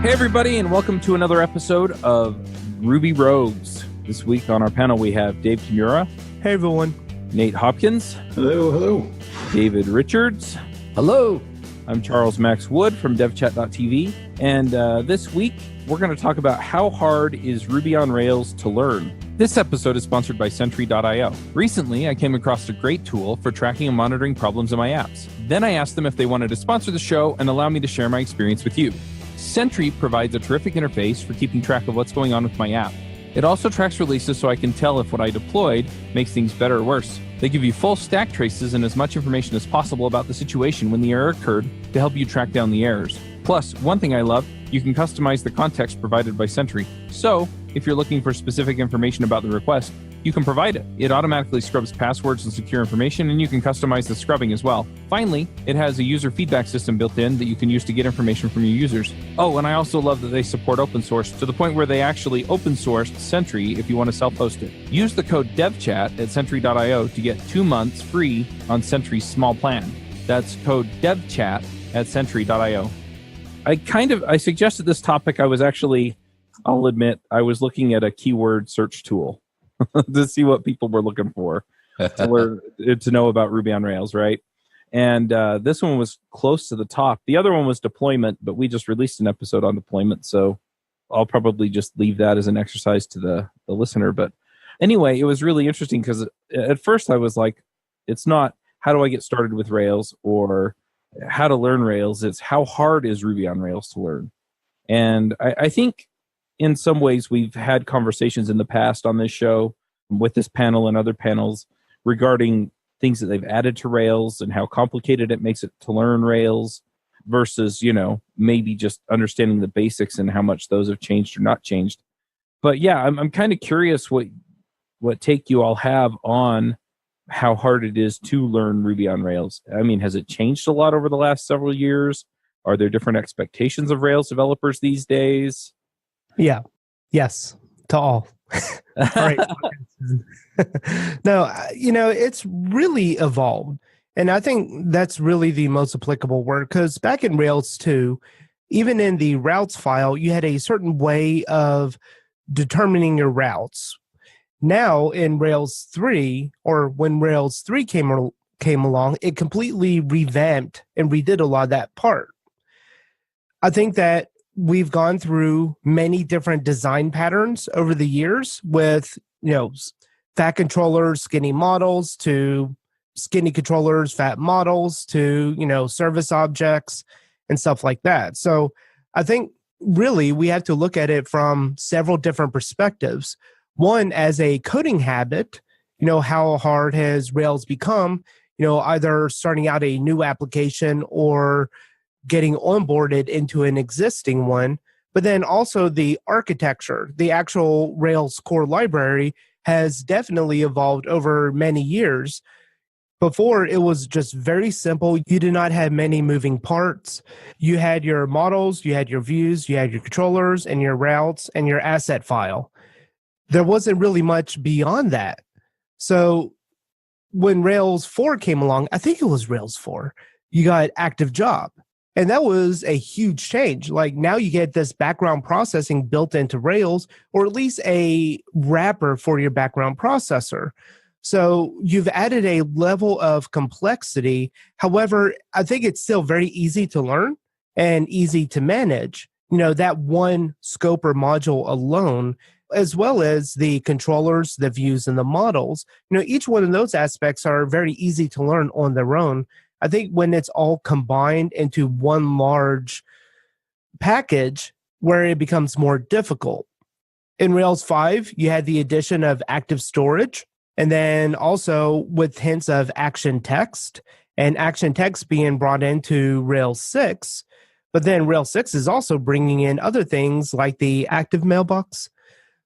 Hey, everybody, and welcome to another episode of Ruby Rogues. This week on our panel, we have Dave Kimura. Hey, everyone. Nate Hopkins. Hello, hello. David Richards. Hello. I'm Charles Max Wood from devchat.tv. And this week, we're going to talk about how hard is Ruby on Rails to learn. This episode is sponsored by Sentry.io. Recently, I came across a great tool for tracking and monitoring problems in my apps. Then I asked them if they wanted to sponsor the show and allow me to share my experience with you. Sentry provides a terrific interface for keeping track of what's going on with my app. It also tracks releases so I can tell if what I deployed makes things better or worse. They give you full stack traces and as much information as possible about the situation when the error occurred to help you track down the errors. Plus, one thing I love, you can customize the context provided by Sentry. So, if you're looking for specific information about the request, you can provide it. It automatically scrubs passwords and secure information, and you can customize the scrubbing as well. Finally, it has a user feedback system built in that you can use to get information from your users. Oh, and I also love that they support open source to the point where they actually open sourced Sentry if you want to self-host it. Use the code devchat at Sentry.io to get 2 months free on Sentry's small plan. That's code devchat at Sentry.io. I suggested this topic. I'll admit, I was looking at a keyword search tool to see what people were looking for to know about Ruby on Rails, right? And this one was close to the top. The other one was deployment, but we just released an episode on deployment, so I'll probably just leave that as an exercise to the listener. But anyway, it was really interesting because at first I was like, it's not how do I get started with Rails or how to learn Rails. It's how hard is Ruby on Rails to learn. And I think in some ways we've had conversations in the past on this show with this panel and other panels regarding things that they've added to Rails and how complicated it makes it to learn Rails versus, maybe just understanding the basics and how much those have changed or not changed. But yeah, I'm kind of curious what take you all have on how hard it is to learn Ruby on Rails. I mean, has it changed a lot over the last several years? Are there different expectations of Rails developers these days? Yeah. Yes. To all. All right. No, it's really evolved. And I think that's really the most applicable word because back in Rails 2, even in the routes file, you had a certain way of determining your routes. Now in Rails 3, or when Rails 3 came along, it completely revamped and redid a lot of that part. I think that we've gone through many different design patterns over the years with, fat controllers, skinny models, to skinny controllers, fat models, to, service objects and stuff like that. So I think really we have to look at it from several different perspectives. One, as a coding habit, how hard has Rails become, either starting out a new application or getting onboarded into an existing one, but then also the architecture, the actual Rails core library has definitely evolved over many years. Before, it was just very simple. You did not have many moving parts. You had your models, you had your views, you had your controllers and your routes and your asset file. There wasn't really much beyond that. So when Rails 4 came along, I think it was Rails 4, you got active job. And that was a huge change. Like now you get this background processing built into Rails, or at least a wrapper for your background processor. So you've added a level of complexity. However, I think it's still very easy to learn and easy to manage. That one scope or module alone, as well as the controllers, the views, and the models. Each one of those aspects are very easy to learn on their own. I think when it's all combined into one large package where it becomes more difficult. In Rails 5, you had the addition of active storage, and then also with hints of action text, and action text being brought into Rails 6. But then Rails 6 is also bringing in other things like the active mailbox.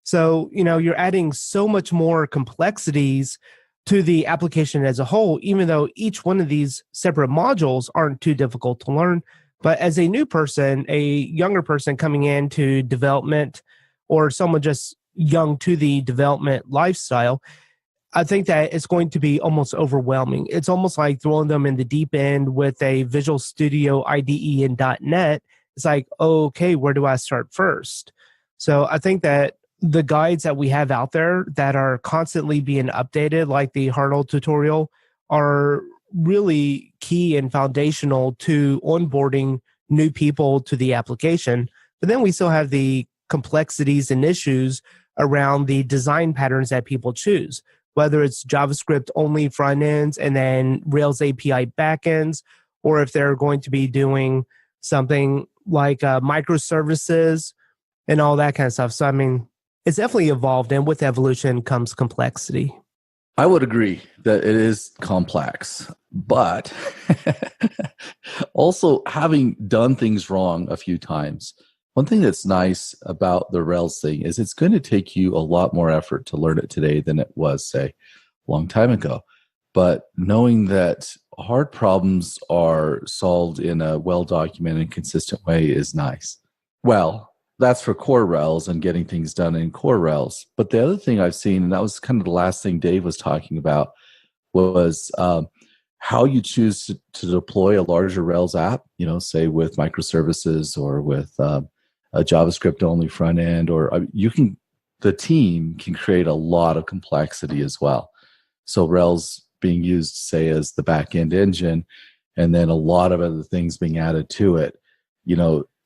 So, you're adding so much more complexities to the application as a whole, even though each one of these separate modules aren't too difficult to learn. But as a new person, a younger person coming into development, or someone just young to the development lifestyle, I think that it's going to be almost overwhelming. It's almost like throwing them in the deep end with a Visual Studio IDE and .NET. it's like, okay, where do I start first? So I think that the guides that we have out there that are constantly being updated, like the Hurdle tutorial, are really key and foundational to onboarding new people to the application. But then we still have the complexities and issues around the design patterns that people choose, whether it's JavaScript only front ends and then Rails API backends, or if they're going to be doing something like microservices and all that kind of stuff. So, I mean, it's definitely evolved, and with evolution comes complexity. I would agree that it is complex, but also having done things wrong a few times, one thing that's nice about the Rails thing is it's going to take you a lot more effort to learn it today than it was, say, a long time ago. But knowing that hard problems are solved in a well-documented and consistent way is nice. Well, that's for core Rails and getting things done in core Rails. But the other thing I've seen, and that was kind of the last thing Dave was talking about, was how you choose to deploy a larger Rails app, say with microservices or with a JavaScript only front end, or the team can create a lot of complexity as well. So Rails being used, say, as the back-end engine, and then a lot of other things being added to it,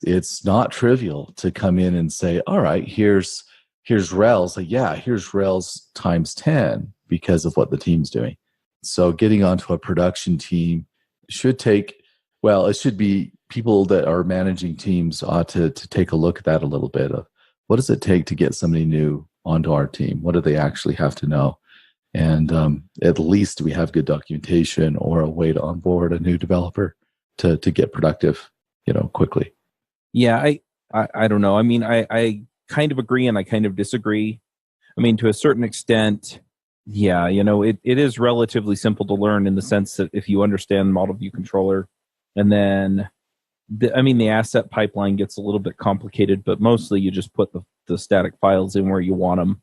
it's not trivial to come in and say, all right, here's Rails. Like, yeah, here's Rails times 10 because of what the team's doing. So getting onto a production team should it should be people that are managing teams ought to take a look at that a little bit of what does it take to get somebody new onto our team? What do they actually have to know? And at least we have good documentation or a way to onboard a new developer to get productive, quickly. Yeah, I don't know. I mean, I kind of agree and I kind of disagree. I mean, to a certain extent, yeah, it is relatively simple to learn in the sense that if you understand model view controller, and then, the asset pipeline gets a little bit complicated, but mostly you just put the static files in where you want them.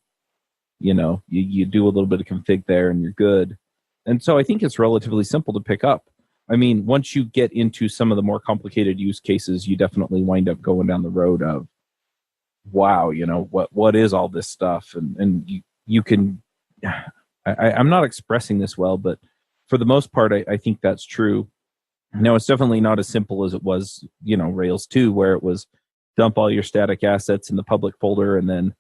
You do a little bit of config there and you're good. And so I think it's relatively simple to pick up. I mean, once you get into some of the more complicated use cases, you definitely wind up going down the road of, wow, what is all this stuff? And you can, I'm not expressing this well, but for the most part, I think that's true. Now, it's definitely not as simple as it was, Rails 2, where it was dump all your static assets in the public folder and then,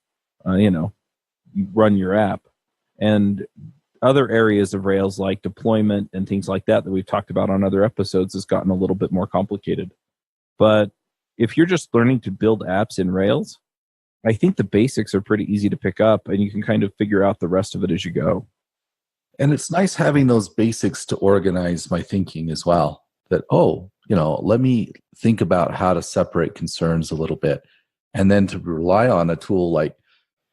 you run your app. And other areas of Rails like deployment and things like that we've talked about on other episodes has gotten a little bit more complicated. But if you're just learning to build apps in Rails, I think the basics are pretty easy to pick up and you can kind of figure out the rest of it as you go. And it's nice having those basics to organize my thinking as well. That, let me think about how to separate concerns a little bit. And then to rely on a tool like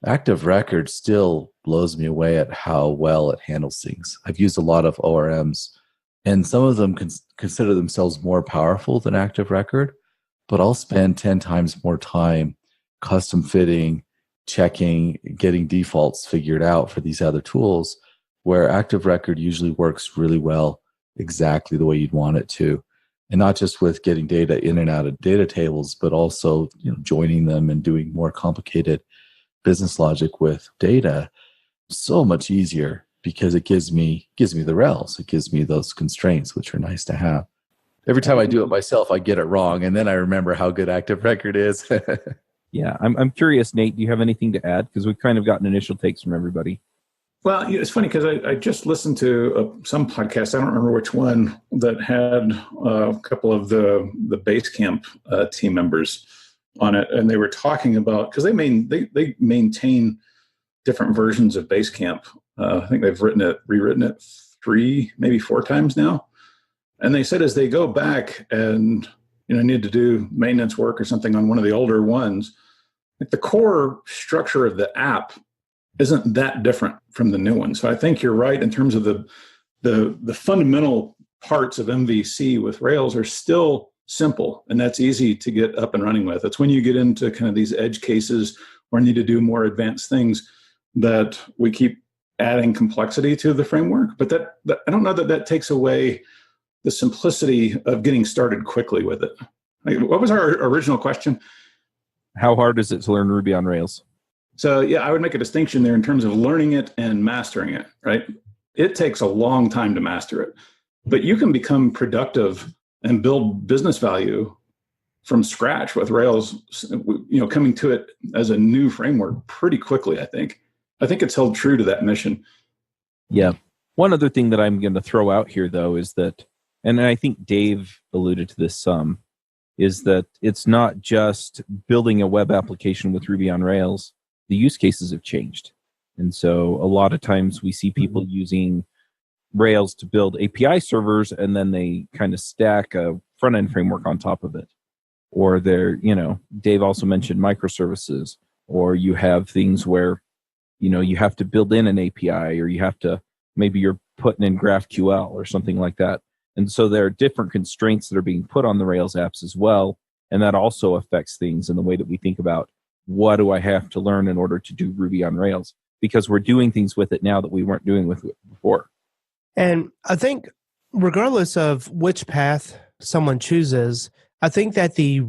Active Record still blows me away at how well it handles things. I've used a lot of ORMs, and some of them consider themselves more powerful than Active Record, but I'll spend 10 times more time custom fitting, checking, getting defaults figured out for these other tools, where Active Record usually works really well exactly the way you'd want it to. And not just with getting data in and out of data tables, but also joining them and doing more complicated business logic with data. So much easier because it gives me the Rails. It gives me those constraints, which are nice to have. Every time I do it myself, I get it wrong, and then I remember how good Active Record is. Yeah, I'm curious, Nate, do you have anything to add? Because we've kind of gotten initial takes from everybody. Well, it's funny because I just listened to some podcast, I don't remember which one, that had a couple of the Basecamp team members on it, and they were talking about, because they maintain different versions of Basecamp. I think they've rewritten it 3, maybe 4 times now. And they said as they go back and need to do maintenance work or something on one of the older ones, like the core structure of the app isn't that different from the new one. So I think you're right in terms of the fundamental parts of MVC with Rails are still simple, and that's easy to get up and running with. It's when you get into kind of these edge cases or need to do more advanced things that we keep adding complexity to the framework. But that I don't know that takes away the simplicity of getting started quickly with it. What was our original question? How hard is it to learn Ruby on Rails? So yeah, I would make a distinction there in terms of learning it and mastering it, right? It takes a long time to master it, but you can become productive and build business value from scratch with Rails, coming to it as a new framework pretty quickly, I think. I think it's held true to that mission. Yeah. One other thing that I'm going to throw out here, though, is that, and I think Dave alluded to this some, is that it's not just building a web application with Ruby on Rails. The use cases have changed. And so a lot of times we see people using Rails to build API servers, and then they kind of stack a front-end framework on top of it. Or they're, Dave also mentioned microservices, or you have things where, you have to build in an API, or you have to, maybe you're putting in GraphQL or something like that. And so there are different constraints that are being put on the Rails apps as well. And that also affects things in the way that we think about, what do I have to learn in order to do Ruby on Rails? Because we're doing things with it now that we weren't doing with it before. And I think regardless of which path someone chooses, I think that the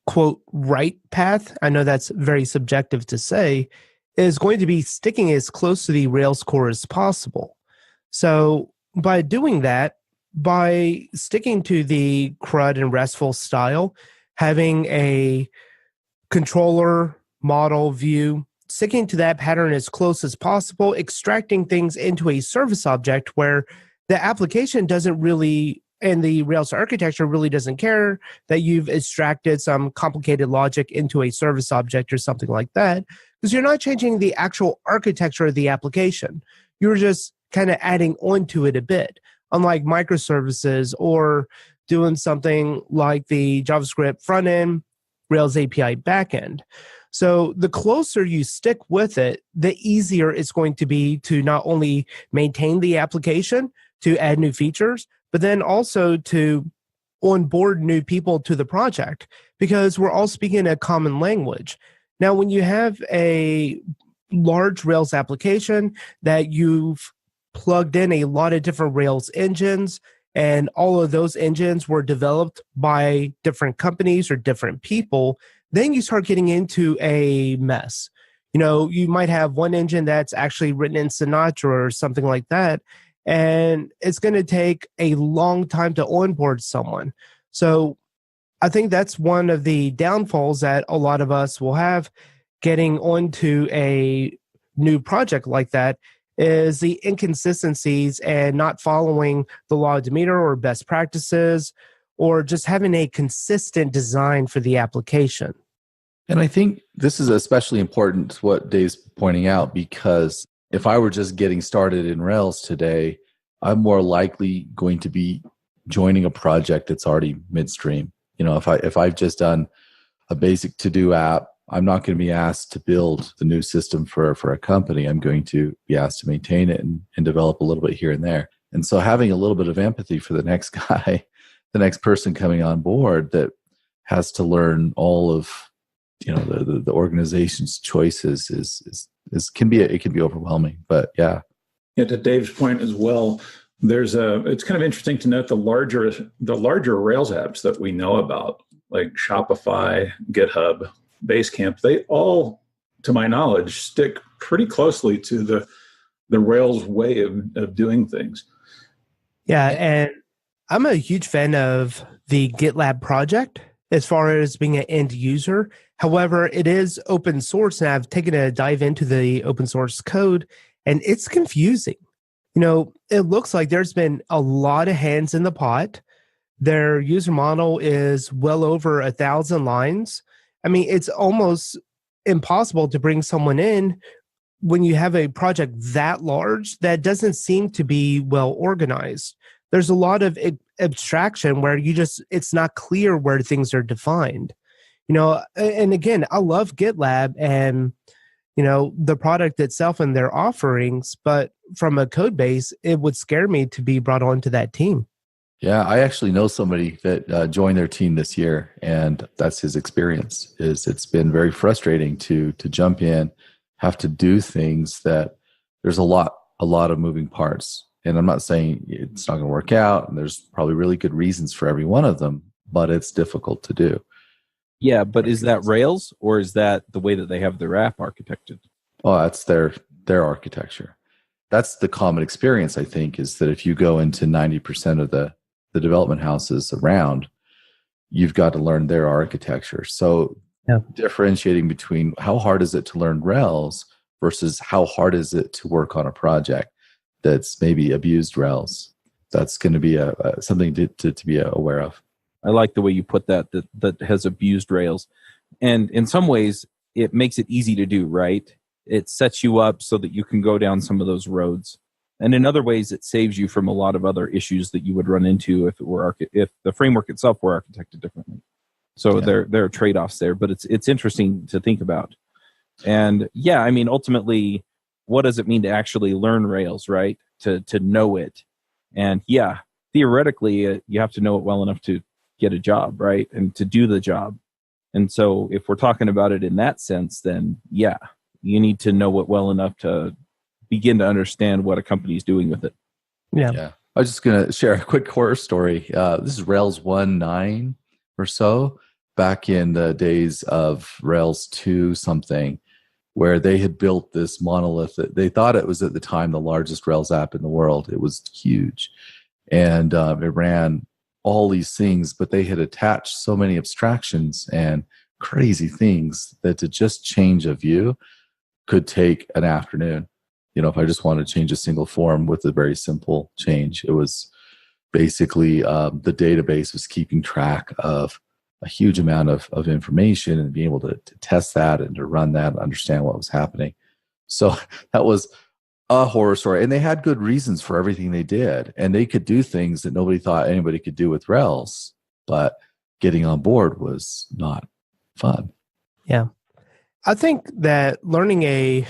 quote right path, I know that's very subjective to say, is going to be sticking as close to the Rails core as possible. So by doing that, by sticking to the CRUD and RESTful style, having a controller model view, sticking to that pattern as close as possible, extracting things into a service object where the application doesn't really, and the Rails architecture really doesn't care that you've extracted some complicated logic into a service object or something like that, because you're not changing the actual architecture of the application. You're just kind of adding on to it a bit, unlike microservices or doing something like the JavaScript front end, Rails API backend. So the closer you stick with it, the easier it's going to be to not only maintain the application, to add new features, but then also to onboard new people to the project, because we're all speaking a common language. Now, when you have a large Rails application that you've plugged in a lot of different Rails engines, and all of those engines were developed by different companies or different people, then you start getting into a mess. You might have one engine that's actually written in Sinatra or something like that, and it's going to take a long time to onboard someone. So I think that's one of the downfalls that a lot of us will have getting onto a new project like that, is the inconsistencies and not following the law of Demeter or best practices, or just having a consistent design for the application. And I think this is especially important, what Dave's pointing out, because if I were just getting started in Rails today, I'm more likely going to be joining a project that's already midstream. If I've just done a basic to-do app, I'm not going to be asked to build the new system for a company. I'm going to be asked to maintain it and develop a little bit here and there. And so having a little bit of empathy for the next guy, the next person coming on board that has to learn all of the organization's choices is can be overwhelming. But yeah, to Dave's point as well, it's kind of interesting to note the larger Rails apps that we know about, like Shopify, GitHub, Basecamp, they all, to my knowledge, stick pretty closely to the Rails way of doing things. Yeah, and I'm a huge fan of the GitLab project as far as being an end user. However, it is open source, and I've taken a dive into the open source code, and it's confusing. It looks like there's been a lot of hands in the pot. Their user model is well over 1,000 lines. I mean, it's almost impossible to bring someone in when you have a project that large that doesn't seem to be well organized. There's a lot of abstraction where it's not clear where things are defined. And again, I love GitLab and, the product itself and their offerings, but from a code base, it would scare me to be brought onto that team. Yeah, I actually know somebody that joined their team this year, and that's his experience. It's been very frustrating to jump in, have to do things that there's a lot of moving parts. And I'm not saying it's not going to work out, and there's probably really good reasons for every one of them. but it's difficult to do. Yeah, but is that Rails or is that the way that they have their app architected? Oh, that's their architecture. That's the common experience, I think, is that if you go into 90% of the development houses around, you've got to learn their architecture. So differentiating between how hard is it to learn Rails versus how hard is it to work on a project that's maybe abused Rails, that's going to be something to be aware of. I like the way you put that has abused Rails. And in some ways, it makes it easy to do, right? It sets you up so that you can go down some of those roads. And in other ways, it saves you from a lot of other issues that you would run into if the framework itself were architected differently. So there are trade-offs there, but it's interesting to think about. And yeah, I mean, ultimately, what does it mean to actually learn Rails, right? To know it. And yeah, theoretically, you have to know it well enough to get a job, right? And to do the job. And so if we're talking about it in that sense, then yeah, you need to know it well enough to begin to understand what a company is doing with it. Yeah. I was just going to share a quick horror story. This is Rails 1.9 or so, back in the days of Rails 2 something, where they had built this monolith that they thought it was at the time the largest Rails app in the world. It was huge. And it ran all these things, but they had attached so many abstractions and crazy things that to just change a view could take an afternoon. You know, if I just wanted to change a single form with a very simple change, it was basically the database was keeping track of a huge amount of information and being able to test that and to run that and understand what was happening. So that was a horror story. And they had good reasons for everything they did. And they could do things that nobody thought anybody could do with Rails, but getting on board was not fun. Yeah. I think that learning a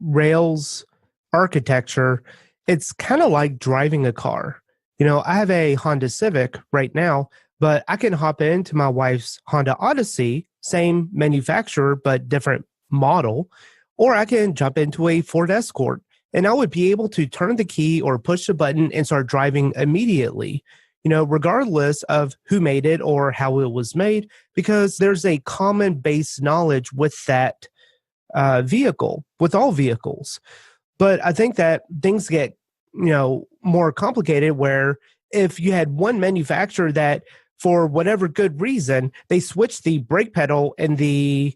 Rails architecture, it's kind of like driving a car. You know, I have a Honda Civic right now, but I can hop into my wife's Honda Odyssey, same manufacturer, but different model, or I can jump into a Ford Escort and I would be able to turn the key or push the button and start driving immediately, you know, regardless of who made it or how it was made, because there's a common base knowledge with that vehicle, with all vehicles. But I think that things get, you know, more complicated where if you had one manufacturer that for whatever good reason, they switched the brake pedal and the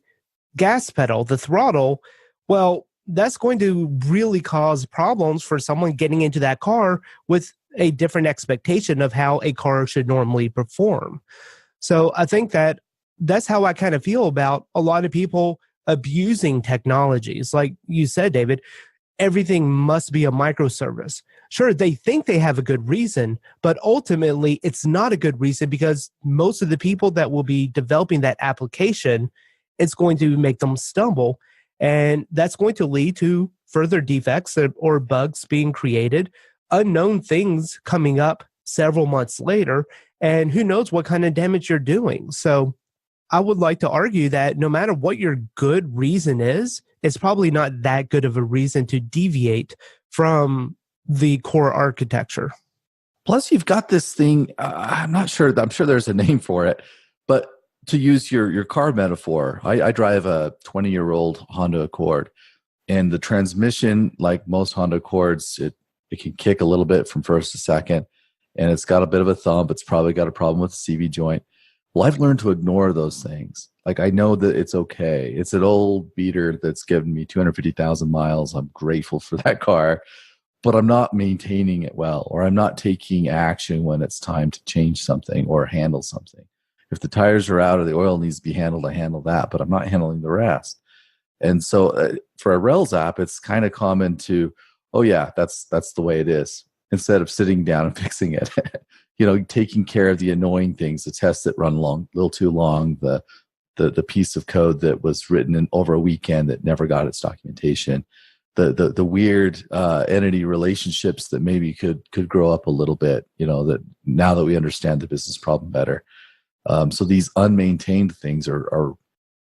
gas pedal, the throttle, well, that's going to really cause problems for someone getting into that car with a different expectation of how a car should normally perform. So I think that that's how I kind of feel about a lot of people abusing technologies. Like you said, David, everything must be a microservice. Sure, they think they have a good reason, but ultimately it's not a good reason because most of the people that will be developing that application, it's going to make them stumble. And that's going to lead to further defects or bugs being created, unknown things coming up several months later, and who knows what kind of damage you're doing. So I would like to argue that no matter what your good reason is, it's probably not that good of a reason to deviate from the core architecture. Plus, you've got this thing, I'm sure there's a name for it, but to use your car metaphor, I drive a 20-year-old Honda Accord, and the transmission, like most Honda Accords, it can kick a little bit from first to second, and it's got a bit of a thump. It's probably got a problem with the CV joint. Well, I've learned to ignore those things. Like, I know that it's okay. It's an old beater that's given me 250,000 miles. I'm grateful for that car, but I'm not maintaining it well, or I'm not taking action when it's time to change something or handle something. If the tires are out or the oil needs to be handled, I handle that, but I'm not handling the rest. And so for a Rails app, it's kind of common to, oh yeah, that's the way it is, instead of sitting down and fixing it. You know, taking care of the annoying things, the tests that run a little too long, the piece of code that was written over a weekend that never got its documentation, the weird entity relationships that maybe could grow up a little bit, you know, that now that we understand the business problem better. So these unmaintained things are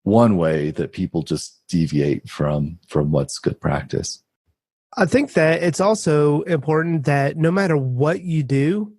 one way that people just deviate from what's good practice. I think that it's also important that no matter what you do,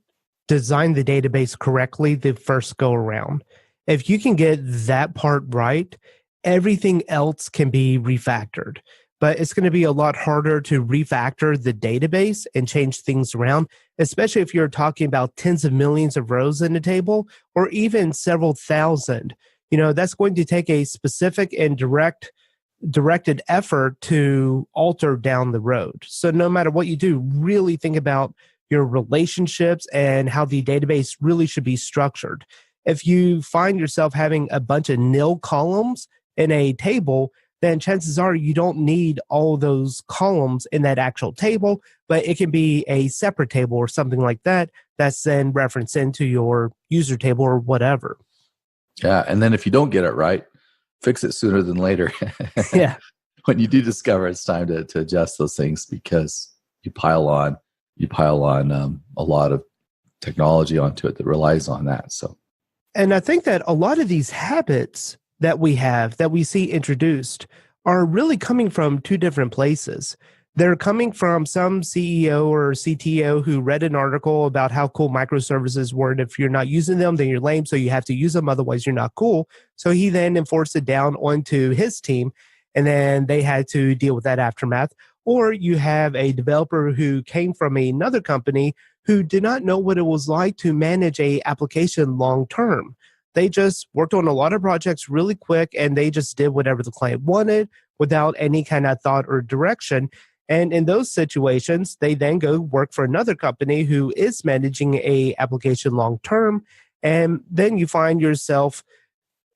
design the database correctly the first go around. If you can get that part right, everything else can be refactored. But it's going to be a lot harder to refactor the database and change things around, especially if you're talking about tens of millions of rows in a table or even several thousand. That's going to take a specific and directed effort to alter down the road. So no matter what you do, really think about your relationships and how the database really should be structured. If you find yourself having a bunch of nil columns in a table, then chances are you don't need all those columns in that actual table, but it can be a separate table or something like that that's then referenced into your user table or whatever. Yeah, and then if you don't get it right, fix it sooner than later. Yeah. When you do discover it's time to adjust those things, because you pile on a lot of technology onto it that relies on that. So, and I think that a lot of these habits that we see introduced are really coming from two different places. They're coming from some CEO or CTO who read an article about how cool microservices were, and if you're not using them, then you're lame, so you have to use them, otherwise you're not cool. So he then enforced it down onto his team, and then they had to deal with that aftermath. Or you have a developer who came from another company who did not know what it was like to manage an application long term. They just worked on a lot of projects really quick, and they just did whatever the client wanted without any kind of thought or direction. And in those situations, they then go work for another company who is managing a application long term. And then you find yourself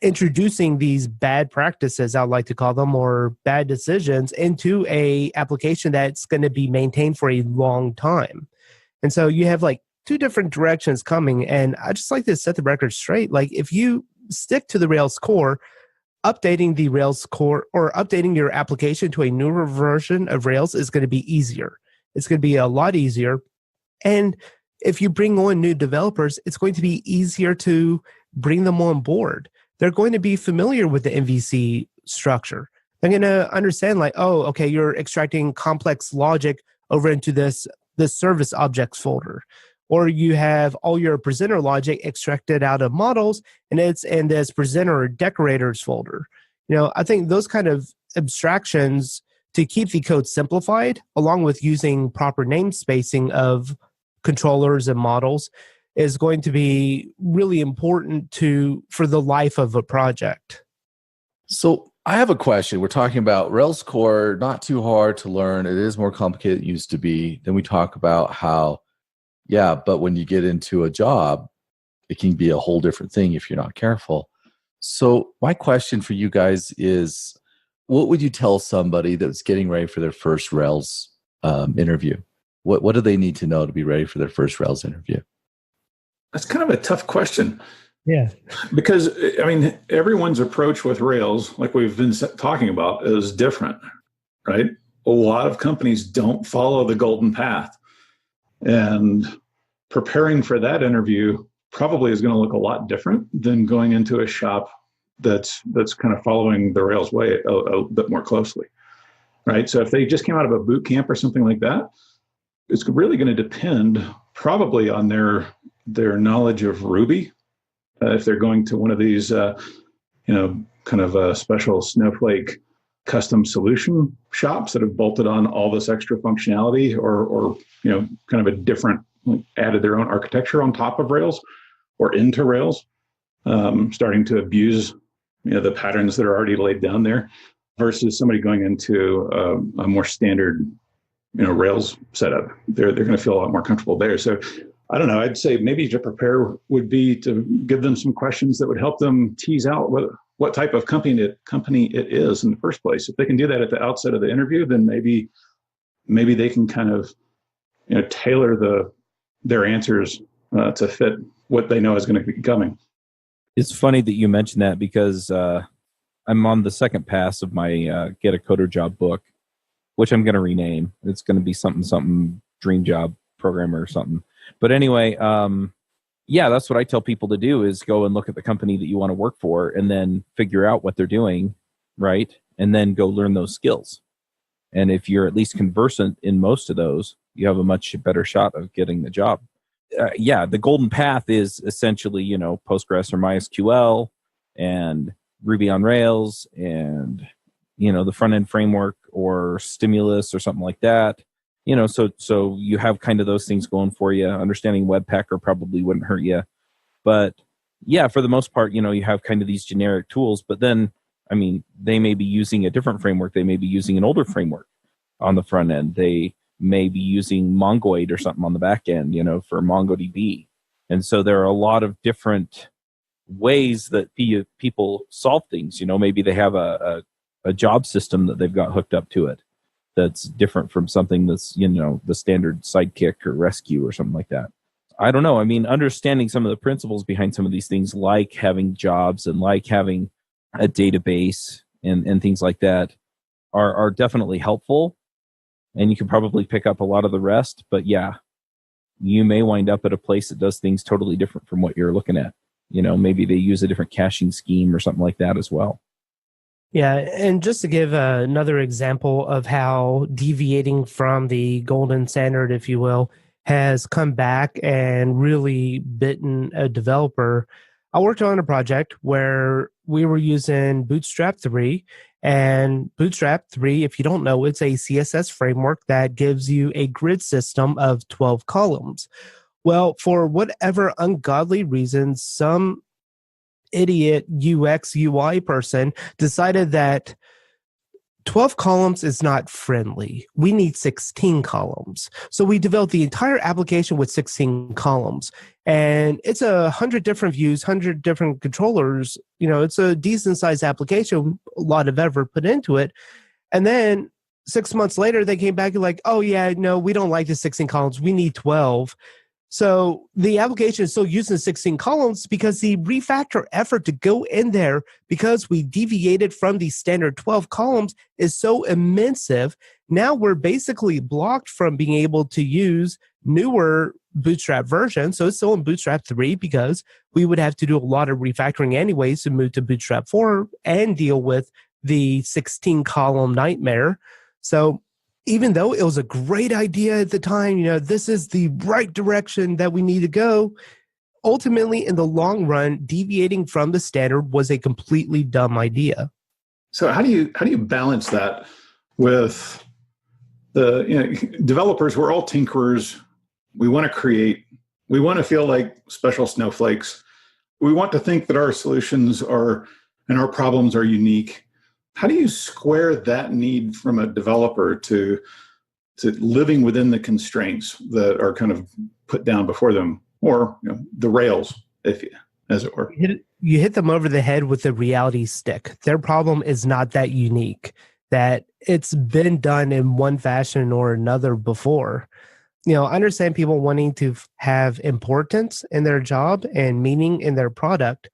introducing these bad practices, I like to call them, or bad decisions into a application that's going to be maintained for a long time. And so you have like two different directions coming. And I just like to set the record straight. Like if you stick to the Rails core, updating the Rails core or updating your application to a newer version of Rails is going to be easier. It's going to be a lot easier. And if you bring on new developers, it's going to be easier to bring them on board. They're going to be familiar with the MVC structure. They're going to understand like, oh, okay, you're extracting complex logic over into this service objects folder. Or you have all your presenter logic extracted out of models, and it's in this presenter or decorators folder. I think those kind of abstractions to keep the code simplified, along with using proper namespacing of controllers and models, is going to be really important for the life of a project. So I have a question. We're talking about Rails core, not too hard to learn. It is more complicated than it used to be. Then we talk about how, yeah, but when you get into a job, it can be a whole different thing if you're not careful. So my question for you guys is, what would you tell somebody that's getting ready for their first Rails interview? What do they need to know to be ready for their first Rails interview? That's kind of a tough question. Yeah. Because, I mean, everyone's approach with Rails, like we've been talking about, is different, right? A lot of companies don't follow the golden path. And preparing for that interview probably is going to look a lot different than going into a shop that's kind of following the Rails way a bit more closely, right? So if they just came out of a boot camp or something like that, it's really going to depend probably on their knowledge of Ruby. If they're going to one of these, kind of special Snowflake custom solution shops that have bolted on all this extra functionality, or kind of a different, added their own architecture on top of Rails or into Rails, starting to abuse the patterns that are already laid down there, versus somebody going into a more standard Rails setup. They're going to feel a lot more comfortable there. So I don't know. I'd say maybe to prepare would be to give them some questions that would help them tease out what type of company it is in the first place. If they can do that at the outset of the interview, then maybe they can kind of tailor their answers to fit what they know is going to be coming. It's funny that you mentioned that, because I'm on the second pass of my Get a Coder Job book, which I'm going to rename. It's going to be something Dream Job Programmer or something. But anyway, that's what I tell people to do, is go and look at the company that you want to work for and then figure out what they're doing, right? And then go learn those skills. And if you're at least conversant in most of those, you have a much better shot of getting the job. the golden path is essentially, Postgres or MySQL and Ruby on Rails and, the front end framework or Stimulus or something like that. So you have kind of those things going for you. Understanding Webpacker probably wouldn't hurt you. But yeah, for the most part, you have kind of these generic tools, but then, they may be using a different framework. They may be using an older framework on the front end. They may be using Mongoid or something on the back end, for MongoDB. And so there are a lot of different ways that people solve things. Maybe they have a job system that they've got hooked up to it that's different from something that's, the standard Sidekick or Rescue or something like that. I don't know. Understanding some of the principles behind some of these things, like having jobs and like having a database and things like that are definitely helpful. And you can probably pick up a lot of the rest. But yeah, you may wind up at a place that does things totally different from what you're looking at. Maybe they use a different caching scheme or something like that as well. Yeah, and just to give another example of how deviating from the golden standard, if you will, has come back and really bitten a developer. I worked on a project where we were using Bootstrap 3, and Bootstrap 3, if you don't know, it's a CSS framework that gives you a grid system of 12 columns. Well, for whatever ungodly reason, some idiot UX UI person decided that 12 columns is not friendly. We need 16 columns. So we developed the entire application with 16 columns. And it's 100 different views, 100 different controllers. It's a decent sized application, a lot of effort put into it. And then 6 months later, they came back and like, oh yeah, no, we don't like the 16 columns. We need 12. So the application is still using 16 columns because the refactor effort to go in there, because we deviated from the standard 12 columns, is so immense. Now we're basically blocked from being able to use newer Bootstrap versions. So it's still in Bootstrap 3 because we would have to do a lot of refactoring anyways to move to Bootstrap 4 and deal with the 16 column nightmare. So even though it was a great idea at the time, this is the right direction that we need to go, ultimately, in the long run, deviating from the standard was a completely dumb idea. So how do you balance that with the developers? We're all tinkerers. We want to create. We want to feel like special snowflakes. We want to think that our solutions and our problems are unique. How do you square that need from a developer to living within the constraints that are kind of put down before them, or the rails, as it were? You hit them over the head with the reality stick. Their problem is not that unique, that it's been done in one fashion or another before. I understand people wanting to have importance in their job and meaning in their product.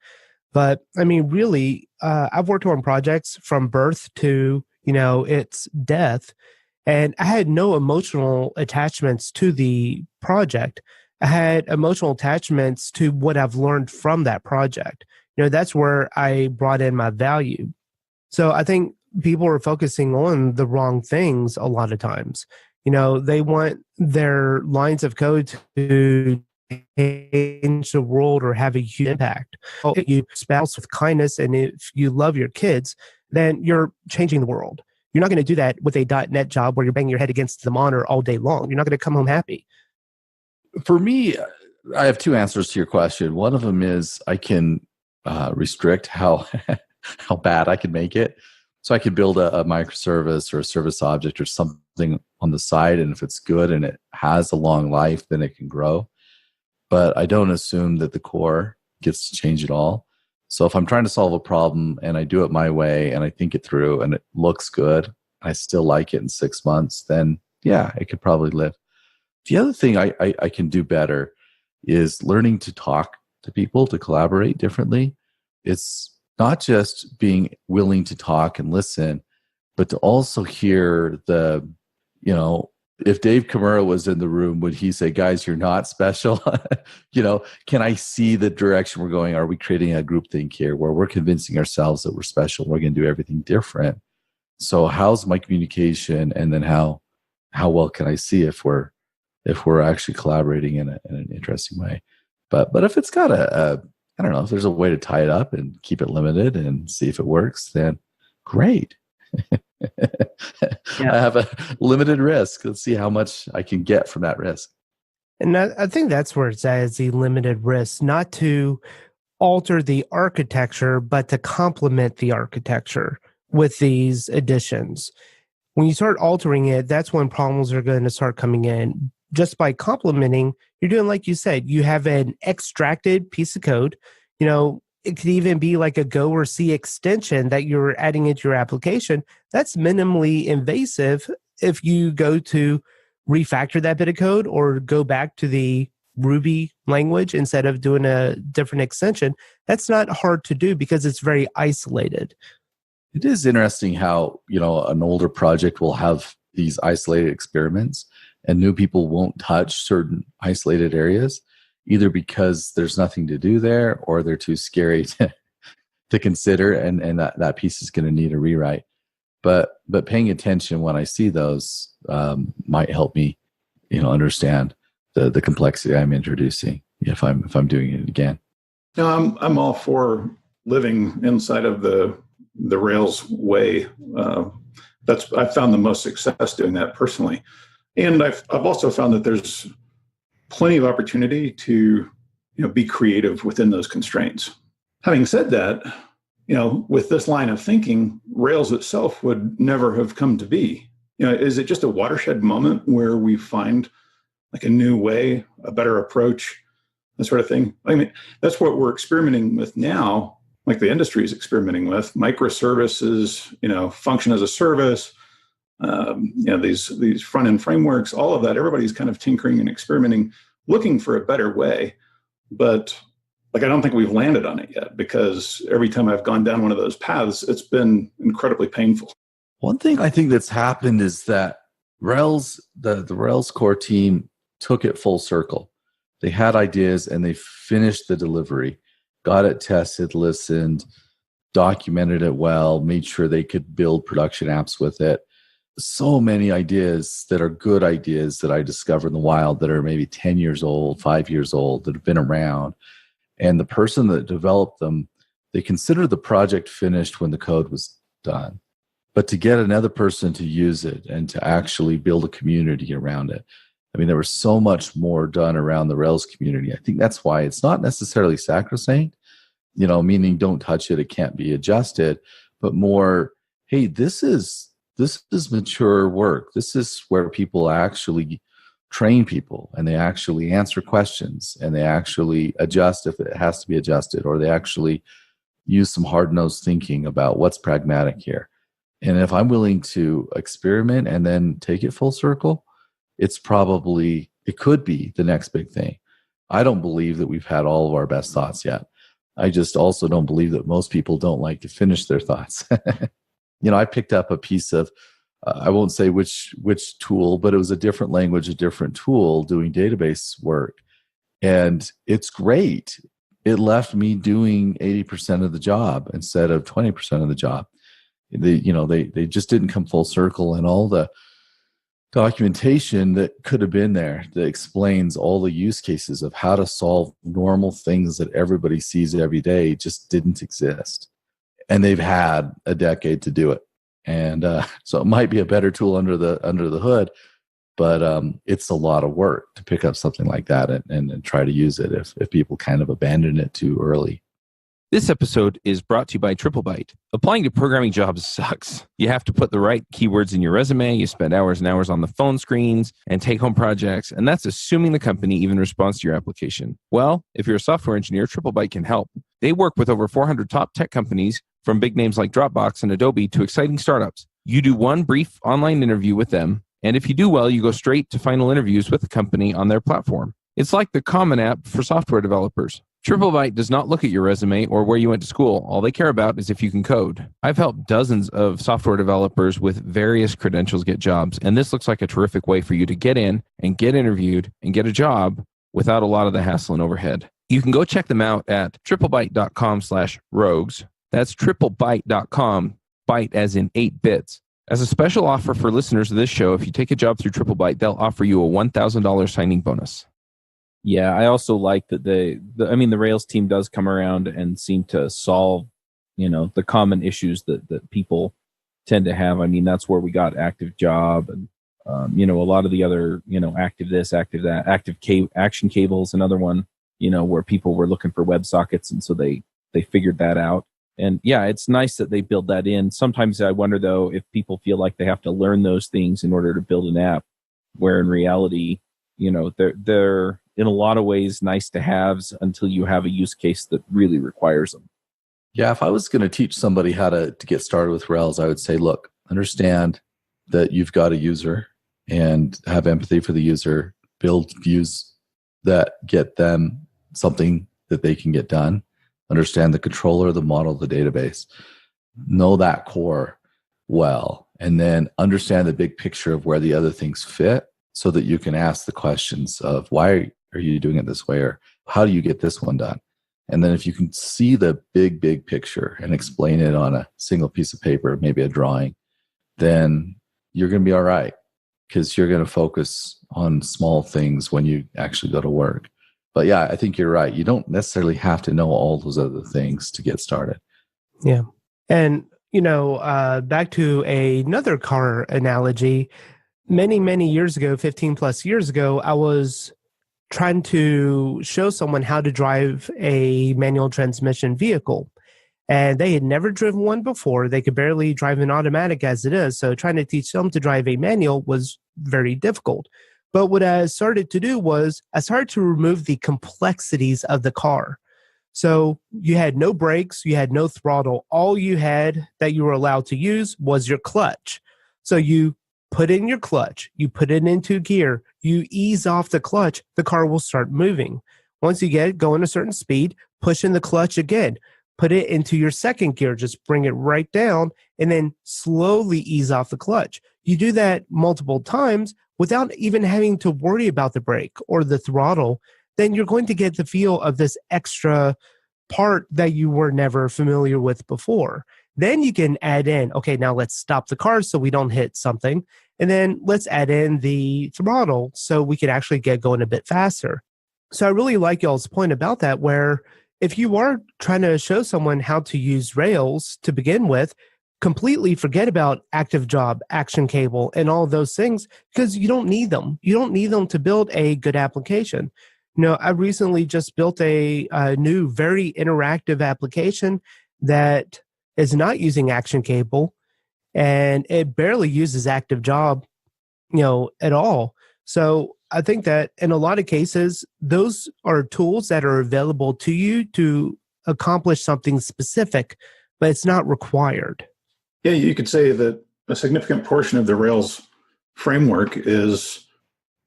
But really, I've worked on projects from birth to, its death, and I had no emotional attachments to the project. I had emotional attachments to what I've learned from that project. That's where I brought in my value. So I think people are focusing on the wrong things a lot of times. They want their lines of code to change the world or have a huge impact. If you spouse with kindness and if you love your kids, then you're changing the world. You're not going to do that with a .NET job where you're banging your head against the monitor all day long. You're not going to come home happy. For me, I have two answers to your question. One of them is I can restrict how bad I can make it. So I could build a microservice or a service object or something on the side, and if it's good and it has a long life, then it can grow. But I don't assume that the core gets to change at all. So if I'm trying to solve a problem and I do it my way and I think it through and it looks good, I still like it in 6 months, then yeah, it could probably live. The other thing I can do better is learning to talk to people, to collaborate differently. It's not just being willing to talk and listen, but to also hear if Dave Kimura was in the room, would he say, guys, you're not special? Can I see the direction we're going? Are we creating a groupthink here where we're convincing ourselves that we're special? We're going to do everything different. So how's my communication? And then how well can I see if we're if we're actually collaborating in an interesting way. But if it's got I don't know, if there's a way to tie it up and keep it limited and see if it works, then great. I have a limited risk. Let's see how much I can get from that risk. And I think that's where it's at, is the limited risk, not to alter the architecture, but to complement the architecture with these additions. When you start altering it, that's when problems are going to start coming in. Just by complementing, you're doing, like you said, you have an extracted piece of code. It could even be like a Go or C extension that you're adding into your application. That's minimally invasive if you go to refactor that bit of code or go back to the Ruby language instead of doing a different extension. That's not hard to do because it's very isolated. It is interesting how, an older project will have these isolated experiments and new people won't touch certain isolated areas, either because there's nothing to do there or they're too scary to consider, and that piece is going to need a rewrite. But paying attention when I see those might help me, understand the complexity I'm introducing if I'm doing it again. No, I'm all for living inside of the Rails way. I've found the most success doing that personally, and I've also found that there's plenty of opportunity to be creative within those constraints. Having said that, with this line of thinking, Rails itself would never have come to be. Is it just a watershed moment where we find like a new way, a better approach, that sort of thing? I mean, that's what we're experimenting with now, like the industry is experimenting with microservices, function as a service, these front-end frameworks, all of that. Everybody's kind of tinkering and experimenting, looking for a better way. But I don't think we've landed on it yet, because every time I've gone down one of those paths, it's been incredibly painful. One thing I think that's happened is that Rails, the Rails core team took it full circle. They had ideas and they finished the delivery, got it tested, listened, documented it well, made sure they could build production apps with it. So many ideas that are good ideas that I discovered in the wild that are maybe 10 years old, 5 years old, that have been around. And the person that developed them, they considered the project finished when the code was done. But to get another person to use it and to actually build a community around it, there was so much more done around the Rails community. I think that's why it's not necessarily sacrosanct, meaning don't touch it, it can't be adjusted, but more, hey, this is mature work. This is where people actually train people, and they actually answer questions, and they actually adjust if it has to be adjusted, or they actually use some hard-nosed thinking about what's pragmatic here. And if I'm willing to experiment and then take it full circle, it could be the next big thing. I don't believe that we've had all of our best thoughts yet. I just also don't believe that most people don't like to finish their thoughts. I picked up a piece of, I won't say which tool, but it was a different language, a different tool doing database work. And it's great. It left me doing 80% of the job instead of 20% of the job. They just didn't come full circle, and all the documentation that could have been there that explains all the use cases of how to solve normal things that everybody sees every day just didn't exist. And they've had a decade to do it. And so it might be a better tool under the hood, but it's a lot of work to pick up something like that and try to use it if people kind of abandon it too early. This episode is brought to you by Triplebyte. Applying to programming jobs sucks. You have to put the right keywords in your resume. You spend hours and hours on the phone screens and take-home projects, and that's assuming the company even responds to your application. Well, if you're a software engineer, Triplebyte can help. They work with over 400 top tech companies, from big names like Dropbox and Adobe to exciting startups. You do one brief online interview with them, and if you do well, you go straight to final interviews with the company on their platform. It's like the Common App for software developers. Triplebyte does not look at your resume or where you went to school. All they care about is if you can code. I've helped dozens of software developers with various credentials get jobs, and this looks like a terrific way for you to get in and get interviewed and get a job without a lot of the hassle and overhead. You can go check them out at triplebyte.com/rogues. That's triplebyte.com, byte as in 8 bits. As a special offer for listeners of this show, if you take a job through Triplebyte, they'll offer you a $1,000 signing bonus. Yeah, I also like that the Rails team does come around and seem to solve, the common issues that people tend to have. I mean, that's where we got Active Job and, a lot of the other, Active this, Active that, Action Cable's another one, where people were looking for WebSockets, and so they figured that out. And yeah, it's nice that they build that in. Sometimes I wonder, though, if people feel like they have to learn those things in order to build an app, where in reality, they're in a lot of ways nice to haves until you have a use case that really requires them. Yeah, if I was going to teach somebody how to get started with Rails, I would say, look, understand that you've got a user and have empathy for the user, build views that get them something that they can get done. Understand the controller, the model, the database. Know that core well, and then understand the big picture of where the other things fit so that you can ask the questions of why are you doing it this way, or how do you get this one done? And then if you can see the big picture and explain it on a single piece of paper, maybe a drawing, then you're going to be all right, because you're going to focus on small things when you actually go to work. But yeah, I think you're right. You don't necessarily have to know all those other things to get started. Yeah. And, back to another car analogy, many years ago, 15 plus years ago, I was trying to show someone how to drive a manual transmission vehicle. And they had never driven one before. They could barely drive an automatic as it is. So trying to teach them to drive a manual was very difficult. But what I started to do was I started to remove the complexities of the car. So you had no brakes, you had no throttle. All you had that you were allowed to use was your clutch. So you put in your clutch, you put it into gear, you ease off the clutch, the car will start moving. Once you get it going a certain speed, push in the clutch again, put it into your second gear, just bring it right down, and then slowly ease off the clutch. You do that multiple times without even having to worry about the brake or the throttle, then you're going to get the feel of this extra part that you were never familiar with before. Then you can add in, okay, now let's stop the car so we don't hit something. And then let's add in the throttle so we can actually get going a bit faster. So I really like y'all's point about that, where if you are trying to show someone how to use Rails to begin with, completely forget about Active Job, Action Cable, and all of those things, because you don't need them. You don't need them to build a good application. I recently just built a new, very interactive application that is not using Action Cable, and it barely uses Active Job, at all. So I think that in a lot of cases, those are tools that are available to you to accomplish something specific, but it's not required. Yeah, you could say that a significant portion of the Rails framework is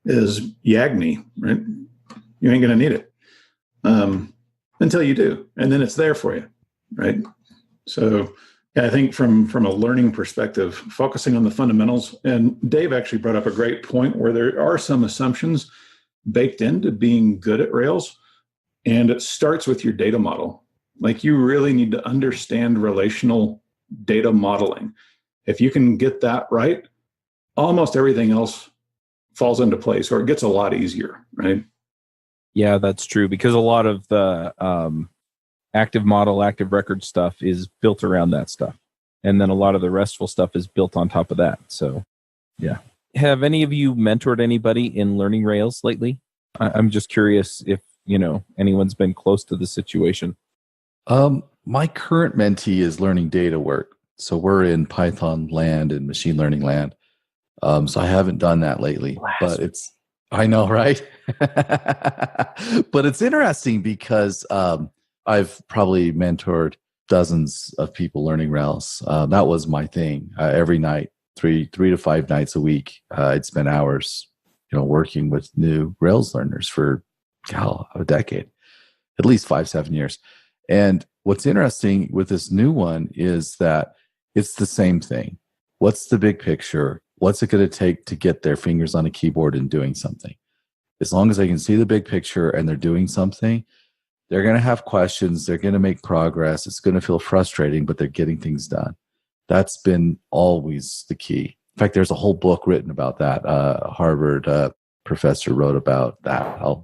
YAGNI, right? You ain't going to need it until you do, and then it's there for you, right? So yeah, I think from a learning perspective, focusing on the fundamentals, and Dave actually brought up a great point where there are some assumptions baked into being good at Rails, and it starts with your data model. Like, you really need to understand relational data modeling. If you can get that right, almost everything else falls into place, or it gets a lot easier, right? Yeah, that's true, because a lot of the active model, active record stuff is built around that stuff. And then a lot of the RESTful stuff is built on top of that. So, yeah. Have any of you mentored anybody in learning Rails lately? I'm just curious if, anyone's been close to the situation. My current mentee is learning data work. So we're in Python land and machine learning land. So I haven't done that lately, but I know, right? But it's interesting because I've probably mentored dozens of people learning Rails. That was my thing. Every night, three to 5 nights a week, I'd spend hours, working with new Rails learners for a decade, at least 5-7 years. And what's interesting with this new one is that it's the same thing. What's the big picture? What's it going to take to get their fingers on a keyboard and doing something? As long as they can see the big picture and they're doing something, they're going to have questions. They're going to make progress. It's going to feel frustrating, but they're getting things done. That's been always the key. In fact, there's a whole book written about that. A Harvard professor wrote about that. I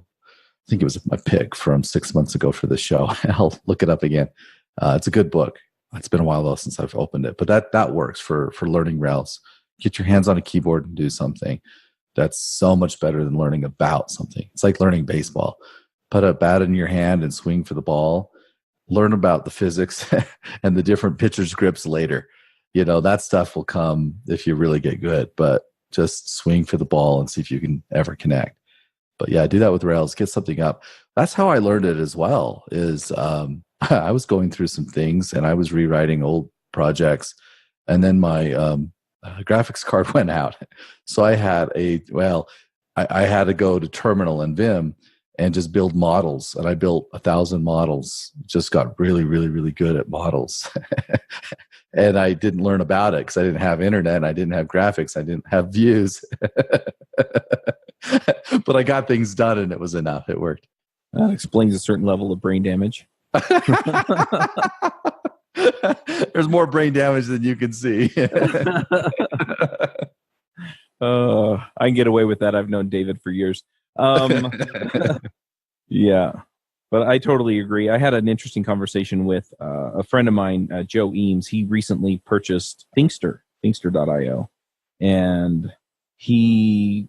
think it was my pick from 6 months ago for the show. I'll look it up again. It's a good book. It's been a while though since I've opened it, but that works for learning Rails. Get your hands on a keyboard and do something. That's so much better than learning about something. It's like learning baseball. Put a bat in your hand and swing for the ball. Learn about the physics and the different pitcher's grips later. That stuff will come if you really get good, but just swing for the ball and see if you can ever connect. But yeah, do that with Rails, get something up. That's how I learned it as well, is I was going through some things and I was rewriting old projects, and then my graphics card went out. So I had I had to go to Terminal and Vim and just build models. And I built 1,000 models, just got really, really, really good at models. And I didn't learn about it because I didn't have internet. I didn't have graphics. I didn't have views. But I got things done and it was enough. It worked. That explains a certain level of brain damage. There's more brain damage than you can see. I can get away with that. I've known David for years. Yeah, but I totally agree. I had an interesting conversation with a friend of mine, Joe Eames. He recently purchased Thinkster.io, and he,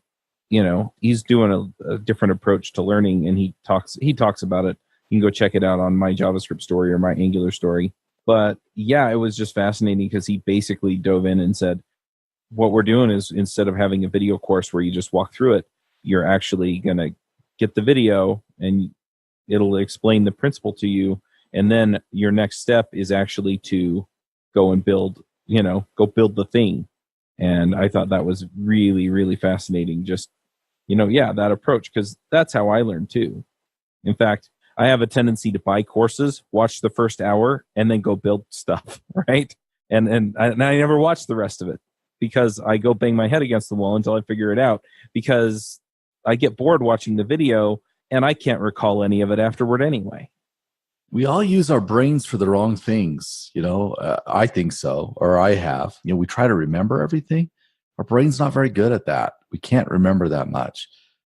he's doing a different approach to learning, and he talks about it. You can go check it out on my JavaScript story or my Angular story. But yeah, it was just fascinating because he basically dove in and said, what we're doing is, instead of having a video course where you just walk through it, you're actually going to get the video and it'll explain the principle to you. And then your next step is actually to go and build the thing. And I thought that was really, really fascinating. Just, that approach, because that's how I learned too. In fact, I have a tendency to buy courses, watch the first hour, and then go build stuff, right? And I never watch the rest of it because I go bang my head against the wall until I figure it out, because I get bored watching the video and I can't recall any of it afterward anyway. We all use our brains for the wrong things, I think so, or I have. We try to remember everything. Our brain's not very good at that. We can't remember that much.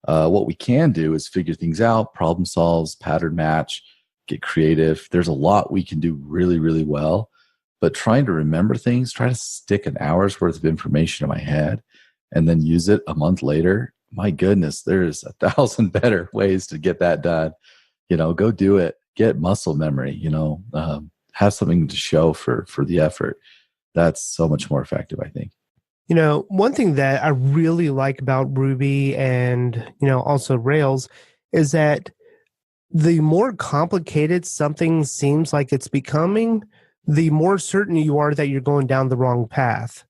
What we can do is figure things out, problem solves, pattern match, get creative. There's a lot we can do really, really well. But trying to remember things, try to stick an hour's worth of information in my head and then use it a month later, my goodness, there's 1,000 better ways to get that done. Go do it. Get muscle memory, have something to show for the effort. That's so much more effective, I think. One thing that I really like about Ruby and, also Rails is that the more complicated something seems like it's becoming, the more certain you are that you're going down the wrong path.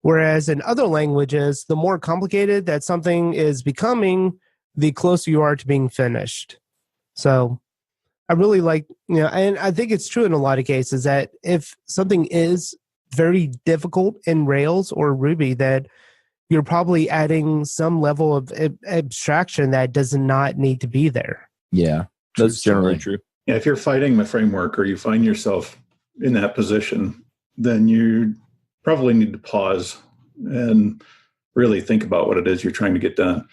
Whereas in other languages, the more complicated that something is becoming, the closer you are to being finished. So I really like, and I think it's true in a lot of cases that if something is very difficult in Rails or Ruby, that you're probably adding some level of abstraction that does not need to be there. Yeah, that's generally true. Yeah, if you're fighting the framework or you find yourself in that position, then you probably need to pause and really think about what it is you're trying to get done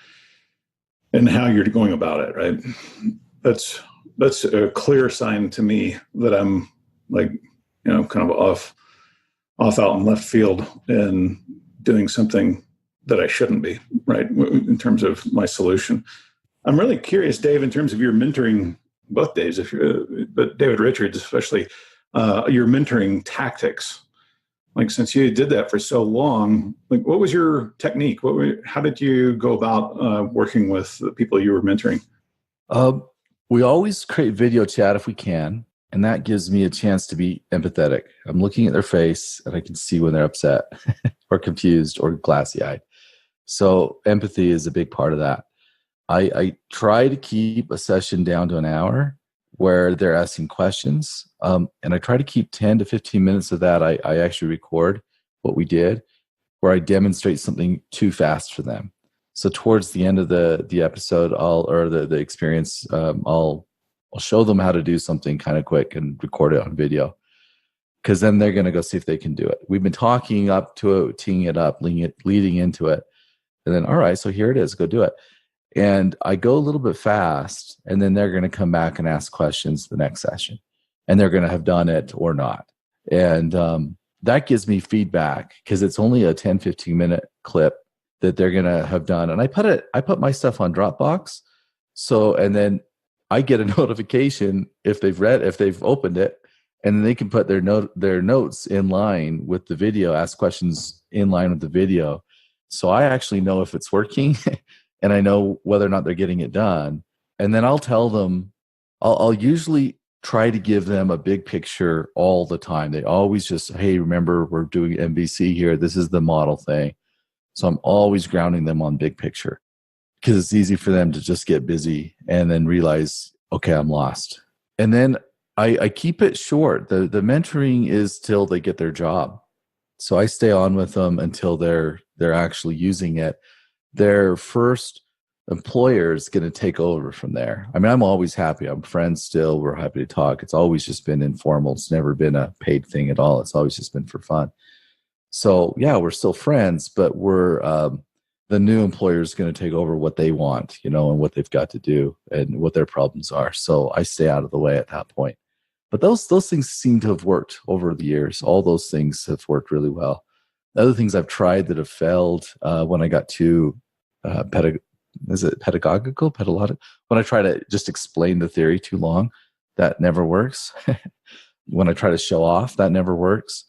and how you're going about it, right? That's a clear sign to me that I'm kind of off out in left field and doing something that I shouldn't be, right, in terms of my solution. I'm really curious, Dave, in terms of your mentoring, both Daves, but David Richards especially, your mentoring tactics. Like, since you did that for so long, what was your technique? How did you go about working with the people you were mentoring? We always create video chat if we can, and that gives me a chance to be empathetic. I'm looking at their face, and I can see when they're upset or confused or glassy-eyed. So empathy is a big part of that. I try to keep a session down to an hour where they're asking questions, and I try to keep 10 to 15 minutes of that. I actually record what we did, where I demonstrate something too fast for them. So towards the end of the episode, the experience, I'll show them how to do something kind of quick and record it on video. because then they're going to go see if they can do it. We've been talking up to it, teeing it up, leading into it. And then, all right, so here it is, go do it. And I go a little bit fast, and then they're going to come back and ask questions the next session. And they're going to have done it or not. And that gives me feedback because it's only a 10, 15-minute clip that they're going to have done. And I put my stuff on Dropbox. So, and then I get a notification if they've opened it, and then they can put their notes in line with the video, ask questions in line with the video. So I actually know if it's working and I know whether or not they're getting it done. And then I'll tell them, I'll usually try to give them a big picture all the time. They always just, hey, remember, we're doing MVC here. This is the model thing. So I'm always grounding them on big picture because it's easy for them to just get busy and then realize, okay, I'm lost. And then I keep it short. The mentoring is till they get their job. So I stay on with them until they're actually using it. Their first employer is going to take over from there. I mean, I'm always happy. I'm friends still. We're happy to talk. It's always just been informal. It's never been a paid thing at all. It's always just been for fun. So yeah, we're still friends, but we're the new employer is going to take over what they want, and what they've got to do and what their problems are. So I stay out of the way at that point. But those things seem to have worked over the years. All those things have worked really well. The other things I've tried that have failed when I got too pedagogical? When I try to just explain the theory too long, that never works. When I try to show off, that never works.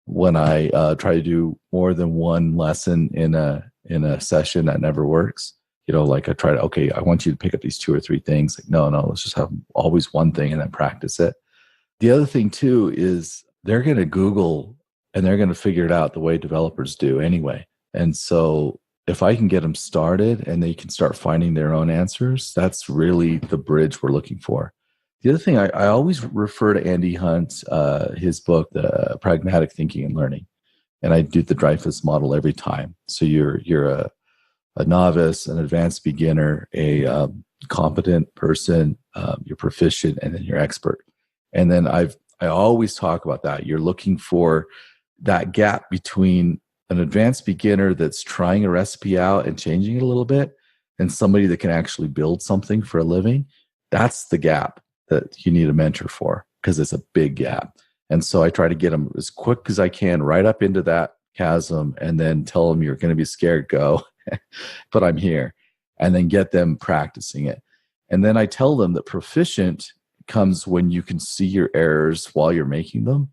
When I try to do more than one lesson in a session, that never works. Like I try to, okay, I want you to pick up these 2 or 3 things. Like, no, let's just have always one thing and then practice it. The other thing too is they're going to Google and they're going to figure it out the way developers do anyway. And so if I can get them started and they can start finding their own answers, that's really the bridge we're looking for. The other thing, I always refer to Andy Hunt, his book, The Pragmatic Thinking and Learning. And I do the TheDreyfus Model every time. So you're a novice, an advanced beginner, a competent person, you're proficient, and then you're expert. And then I always talk about that. You're looking for that gap between an advanced beginner that's trying a recipe out and changing it a little bit and somebody that can actually build something for a living. That's the gap that you need a mentor for because it's a big gap. And so I try to get them as quick as I can right up into that chasm and then tell them you're going to be scared, go, but I'm here. And then get them practicing it. And then I tell them that proficient comes when you can see your errors while you're making them.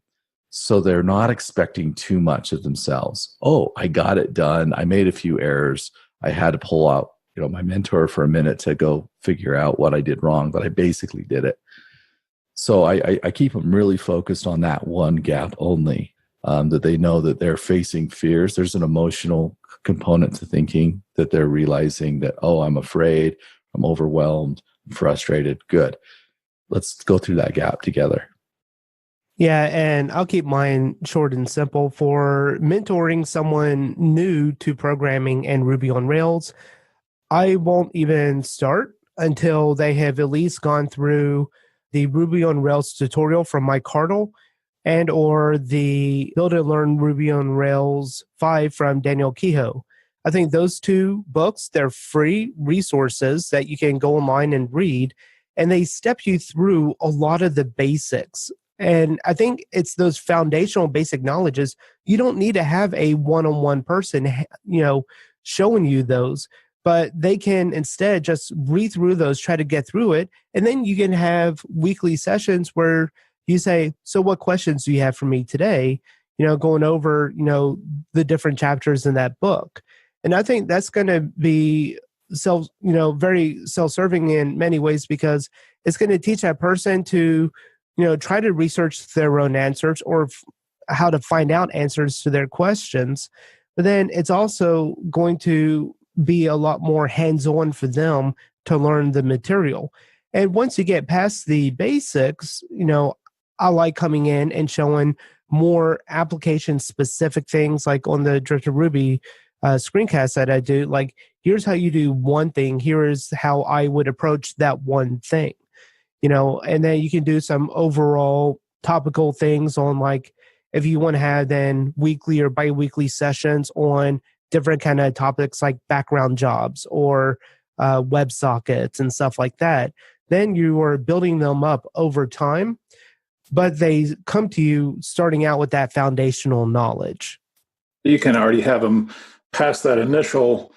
So they're not expecting too much of themselves. Oh, I got it done. I made a few errors. I had to pull out, my mentor for a minute to go figure out what I did wrong, but I basically did it. So I keep them really focused on that one gap only, that they know that they're facing fears. There's an emotional component to thinking that they're realizing that, oh, I'm afraid, I'm overwhelmed, I'm frustrated. Good. Let's go through that gap together. Yeah, and I'll keep mine short and simple. For mentoring someone new to programming and Ruby on Rails, I won't even start until they have at least gone through the Ruby on Rails tutorial from Mike Hartle and or the Build and Learn Ruby on Rails 5 from Daniel Kehoe. I think those 2 books, they're free resources that you can go online and read, and they step you through a lot of the basics. And I think it's those foundational basic knowledges. You don't need to have a one-on-one person, showing you those, but they can instead just read through those, try to get through it. And then you can have weekly sessions where you say, so what questions do you have for me today? Going over, the different chapters in that book. And I think that's going to be very self-serving in many ways because it's going to teach that person to try to research their own answers or how to find out answers to their questions. But then it's also going to be a lot more hands-on for them to learn the material. And once you get past the basics, I like coming in and showing more application-specific things like on the Drift of Ruby screencast that I do. Like, here's how you do one thing. Here is how I would approach that one thing. And then you can do some overall topical things on like if you want to have then weekly or bi-weekly sessions on different kind of topics like background jobs or WebSockets and stuff like that, then you are building them up over time, but they come to you starting out with that foundational knowledge. You can already have them past that initial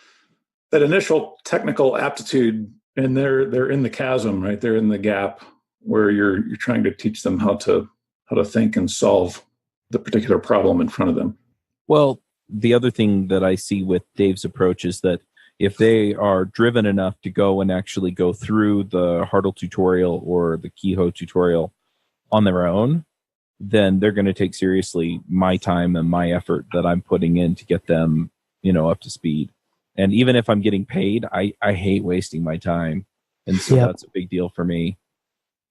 technical aptitude, and they're in the chasm, right? They're in the gap where you're trying to teach them how to think and solve the particular problem in front of them. Well, the other thing that I see with Dave's approach is that if they are driven enough to go and actually go through the Hartle tutorial or the Kehoe tutorial on their own, then they're going to take seriously my time and my effort that I'm putting in to get them, up to speed. And even if I'm getting paid, I hate wasting my time. And so that's a big deal for me.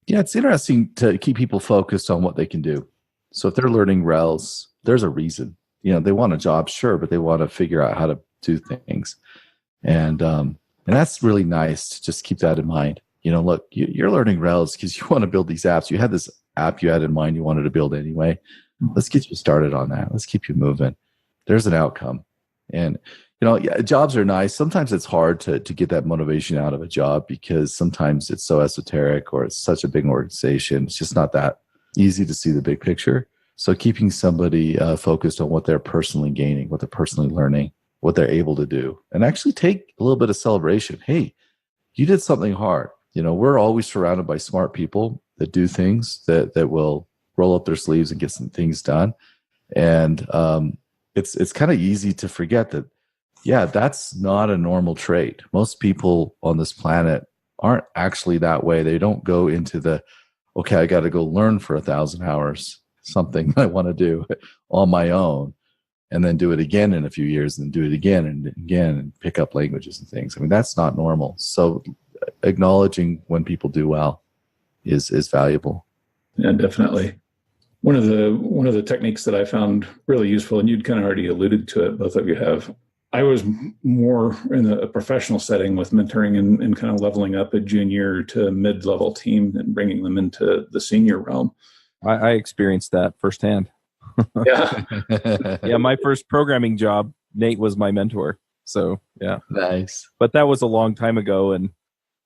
Yeah, it's interesting to keep people focused on what they can do. So if they're learning Rails, there's a reason. They want a job, sure, but they want to figure out how to do things. And that's really nice to just keep that in mind. Look, you're learning Rails because you want to build these apps. You had this app you had in mind you wanted to build anyway. Let's get you started on that. Let's keep you moving. There's an outcome. And, jobs are nice. Sometimes it's hard to get that motivation out of a job because sometimes it's so esoteric or it's such a big organization. It's just not that easy to see the big picture. So keeping somebody focused on what they're personally gaining, what they're personally learning, what they're able to do, and actually take a little bit of celebration. Hey, you did something hard. We're always surrounded by smart people that do things that will roll up their sleeves and get some things done. And it's kind of easy to forget that, that's not a normal trait. Most people on this planet aren't actually that way. They don't go into okay, I got to go learn for 1,000 hours, something I want to do on my own, and then do it again in a few years, and do it again and again, and pick up languages and things. I mean, that's not normal. So acknowledging when people do well is valuable. Yeah, definitely. One of the techniques that I found really useful, and you'd kind of already alluded to it, both of you have. I was more in a professional setting with mentoring and kind of leveling up a junior to mid-level team and bringing them into the senior realm. I experienced that firsthand. Yeah. Yeah, my first programming job, Nate was my mentor. So, yeah. Nice. But that was a long time ago, and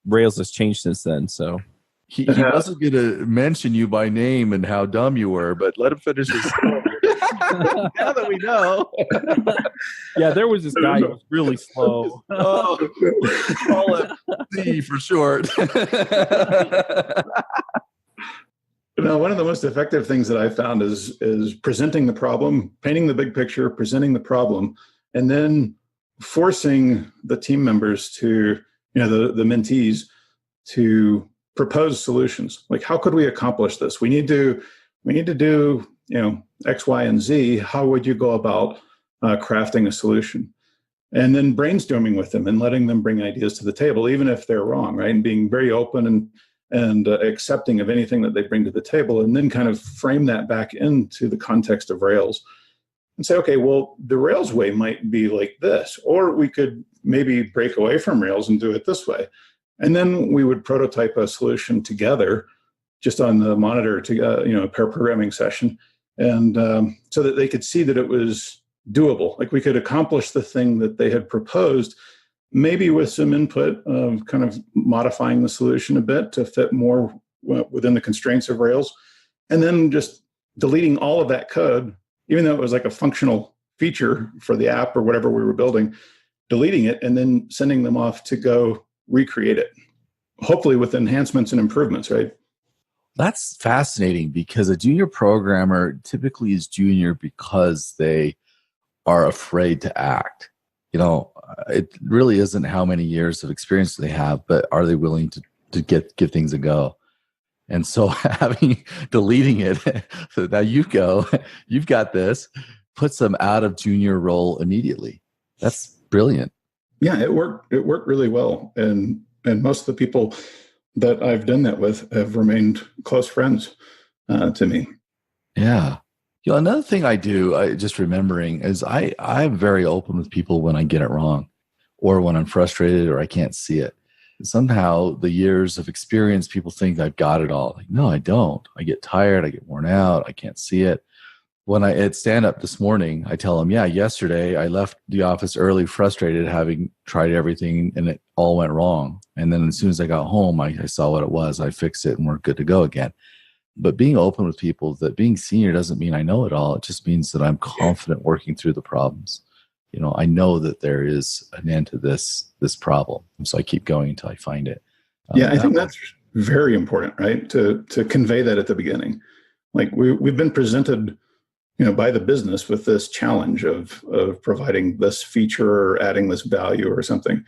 Rails has changed since then, so. He wasn't going to mention you by name and how dumb you were, but let him finish his story. Now that we know. Yeah, there was this guy who was really slow. Call it Z for short. One of the most effective things that I found is presenting the problem, painting the big picture, presenting the problem, and then forcing the team members to, the mentees to propose solutions. Like, how could we accomplish this? We need to do, X, Y, and Z. How would you go about crafting a solution? And then brainstorming with them and letting them bring ideas to the table, even if they're wrong, right? And being very open and accepting of anything that they bring to the table, and then kind of frame that back into the context of Rails and say, okay, well, the Rails way might be like this, or we could maybe break away from Rails and do it this way. And then we would prototype a solution together just on the monitor to, a pair programming session. And so that they could see that it was doable. Like, we could accomplish the thing that they had proposed, maybe with some input of kind of modifying the solution a bit to fit more within the constraints of Rails. And then just deleting all of that code, even though it was like a functional feature for the app or whatever we were building, deleting it and then sending them off to go recreate it, hopefully with enhancements and improvements, right? That's fascinating, because a junior programmer typically is junior because they are afraid to act. It really isn't how many years of experience they have, but are they willing to give things a go? And so deleting it, so now you've got this, puts them out of junior role immediately. That's brilliant. Yeah, it worked really well. And most of the people that I've done that with have remained close friends to me. Yeah. Another thing I do, just remembering, is I'm very open with people when I get it wrong, or when I'm frustrated or I can't see it. Somehow the years of experience, people think I've got it all. Like, no, I don't. I get tired. I get worn out. I can't see it. When I at stand up this morning, I tell them, yeah, yesterday I left the office early, frustrated, having tried everything, and it all went wrong. And then as soon as I got home, I saw what it was. I fixed it, and we're good to go again. But being open with people, that being senior doesn't mean I know it all. It just means that I'm confident working through the problems. I know that there is an end to this problem. And so I keep going until I find it. Yeah, I think that's very important, right? To convey that at the beginning. Like we've been presented, by the business with this challenge of providing this feature or adding this value or something,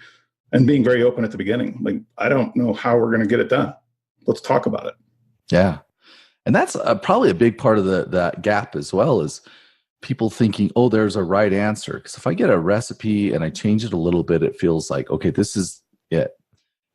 and being very open at the beginning. Like, I don't know how we're going to get it done. Let's talk about it. Yeah. And that's probably a big part of that gap as well, is people thinking, oh, there's a right answer. Because if I get a recipe and I change it a little bit, it feels like, okay, this is it.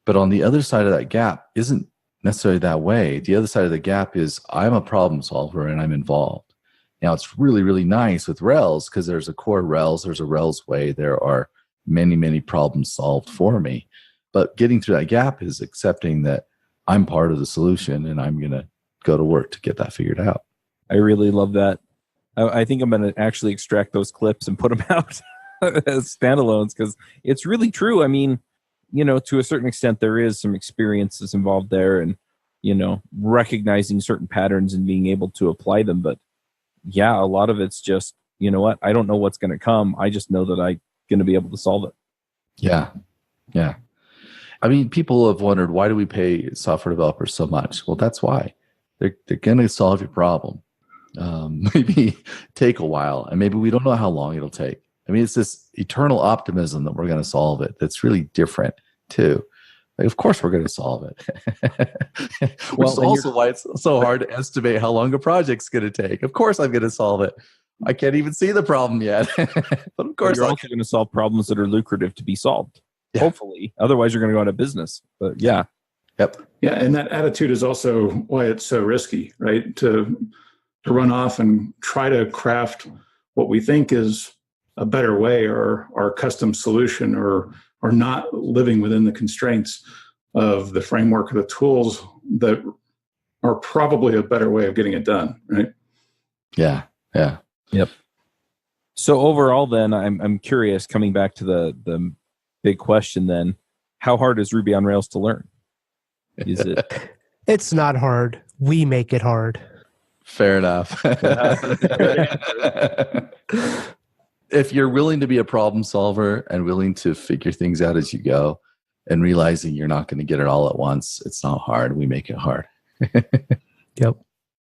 But on the other side of that gap isn't necessarily that way. The other side of the gap is I'm a problem solver and I'm involved. Now, it's really, really nice with Rails because there's a core Rails, there's a Rails way, there are many, many problems solved for me. But getting through that gap is accepting that I'm part of the solution and I'm going to go to work to get that figured out. I really love that. I think I'm going to actually extract those clips and put them out as standalones because it's really true. I mean, to a certain extent, there is some experiences involved there and, recognizing certain patterns and being able to apply them. But yeah, a lot of it's just, I don't know what's going to come. I just know that I'm going to be able to solve it. Yeah. Yeah. I mean, people have wondered, why do we pay software developers so much? Well, that's why. They're going to solve your problem. Maybe take a while, and maybe we don't know how long it'll take. I mean, it's this eternal optimism that we're going to solve it. That's really different too. Like, of course, we're going to solve it. Which is also why it's so hard to estimate how long a project's going to take. Of course, I'm going to solve it. I can't even see the problem yet. But of course, you're also going to solve problems that are lucrative to be solved. Yeah. Hopefully, otherwise you're going to go out of business. But yeah. Yep. Yeah, and that attitude is also why it's so risky, right? To run off and try to craft what we think is a better way or our custom solution or not living within the constraints of the framework or the tools that are probably a better way of getting it done, right? Yeah. Yeah. Yep. So overall then, I'm curious, coming back to the big question then, how hard is Ruby on Rails to learn? Is it? It's not hard. We make it hard. Fair enough. If you're willing to be a problem solver and willing to figure things out as you go and realizing you're not going to get it all at once, it's not hard. We make it hard. Yep.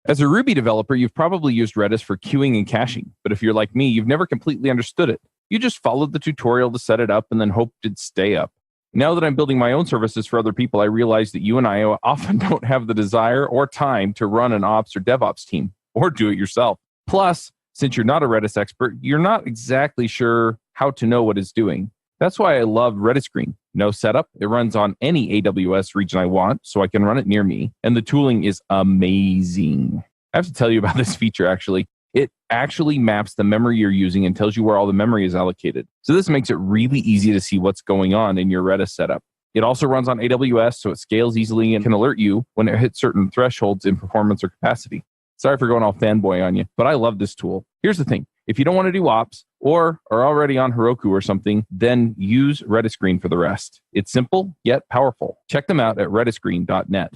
As a Ruby developer, you've probably used Redis for queuing and caching. But if you're like me, you've never completely understood it. You just followed the tutorial to set it up and then hoped it'd stay up. Now that I'm building my own services for other people, I realize that you and I often don't have the desire or time to run an ops or DevOps team or do it yourself. Plus, since you're not a Redis expert, you're not exactly sure how to know what it's doing. That's why I love Redis Green. No setup. It runs on any AWS region I want, so I can run it near me. And the tooling is amazing. I have to tell you about this feature, actually. It actually maps the memory you're using and tells you where all the memory is allocated. So this makes it really easy to see what's going on in your Redis setup. It also runs on AWS, so it scales easily and can alert you when it hits certain thresholds in performance or capacity. Sorry for going all fanboy on you, but I love this tool. Here's the thing. If you don't want to do ops or are already on Heroku or something, then use Redis Green for the rest. It's simple, yet powerful. Check them out at redisgreen.net.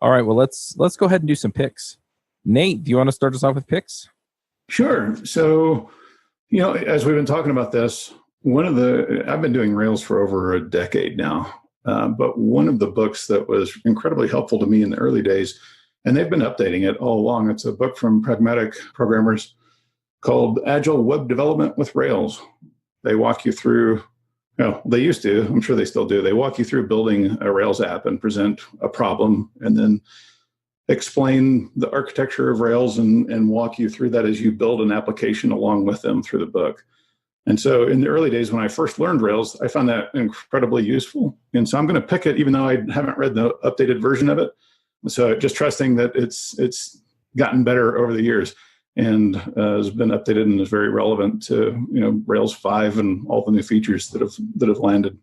All right, well, let's go ahead and do some picks. Nate, do you want to start us off with picks? Sure. So, as we've been talking about this, I've been doing Rails for over a decade now, but one of the books that was incredibly helpful to me in the early days, and they've been updating it all along, it's a book from pragmatic programmers called Agile Web Development with Rails. They walk you through, they used to, I'm sure they still do, they walk you through building a Rails app and present a problem and then explain the architecture of Rails and walk you through that as you build an application along with them through the book. And so in the early days when I first learned Rails, I found that incredibly useful. And so I'm going to pick it even though I haven't read the updated version of it. So just trusting that it's gotten better over the years and has been updated and is very relevant to Rails 5 and all the new features that have landed.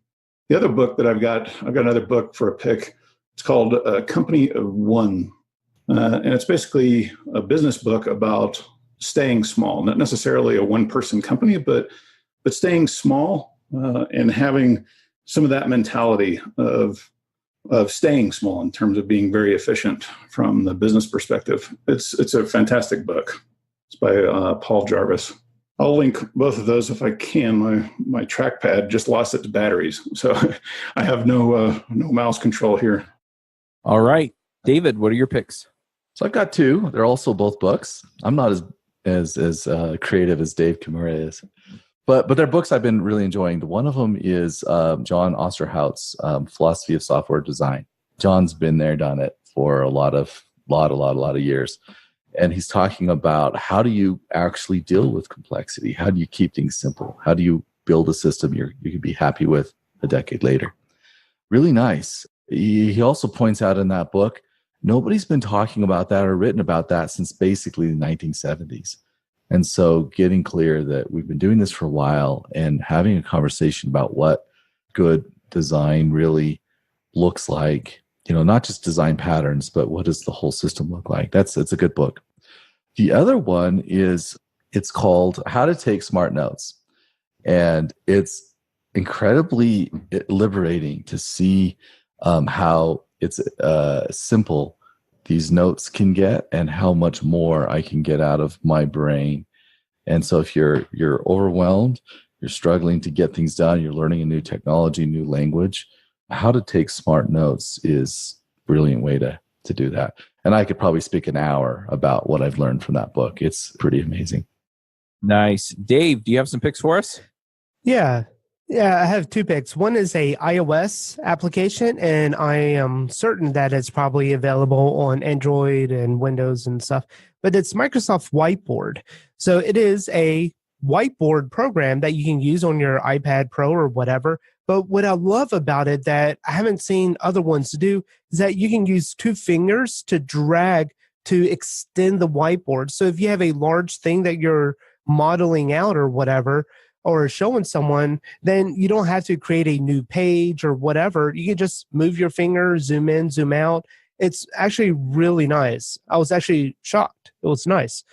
The other book that I've got another book for a pick. It's called Company of One. And it's basically a business book about staying small, not necessarily a one-person company, but staying small and having some of that mentality of staying small in terms of being very efficient from the business perspective. It's a fantastic book. It's by Paul Jarvis. I'll link both of those if I can. My trackpad just lost its batteries, so I have no mouse control here. All right, David, what are your picks? So I've got two. They're also both books. I'm not as creative as Dave Kimura is, but they're books I've been really enjoying. One of them is John Osterhout's Philosophy of Software Design. John's been there, done it for a lot of years. And he's talking about how do you actually deal with complexity? How do you keep things simple? How do you build a system you can be happy with a decade later? Really nice. He also points out in that book, nobody's been talking about that or written about that since basically the 1970s. And so getting clear that we've been doing this for a while and having a conversation about what good design really looks like, not just design patterns, but what does the whole system look like? It's a good book. The other one it's called How to Take Smart Notes. And it's incredibly liberating to see how it's simple these notes can get and how much more I can get out of my brain. And so if you're overwhelmed, you're struggling to get things done, you're learning a new technology, new language, How to Take Smart Notes is a brilliant way to do that. And I could probably speak an hour about what I've learned from that book. It's pretty amazing. Nice. Dave, do you have some picks for us? Yeah, I have two picks. One is a iOS application, and I am certain that it's probably available on Android and Windows and stuff, but it's Microsoft Whiteboard. So it is a whiteboard program that you can use on your iPad Pro or whatever. But what I love about it that I haven't seen other ones do is that you can use two fingers to drag to extend the whiteboard. So if you have a large thing that you're modeling out or whatever, or showing someone, then you don't have to create a new page or whatever. You can just move your finger, zoom in, zoom out. It's actually really nice. I was actually shocked. It was nice.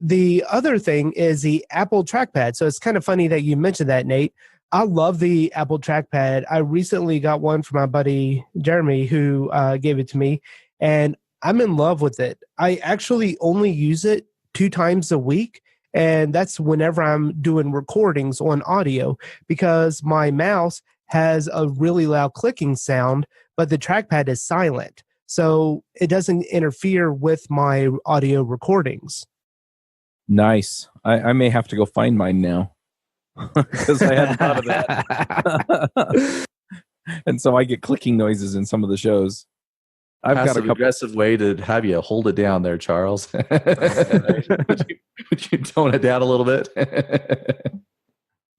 The other thing is the Apple trackpad. So it's kind of funny that you mentioned that, Nate. I love the Apple trackpad. I recently got one from my buddy Jeremy, who gave it to me, and I'm in love with it. I actually only use it 2 times a week, and that's whenever I'm doing recordings on audio, because my mouse has a really loud clicking sound, but the trackpad is silent. So it doesn't interfere with my audio recordings. Nice. I may have to go find mine now because I hadn't thought of that. And so I get clicking noises in some of the shows. I've got a couple aggressive way to have you hold it down there, Charles. Would you tone it down a little bit?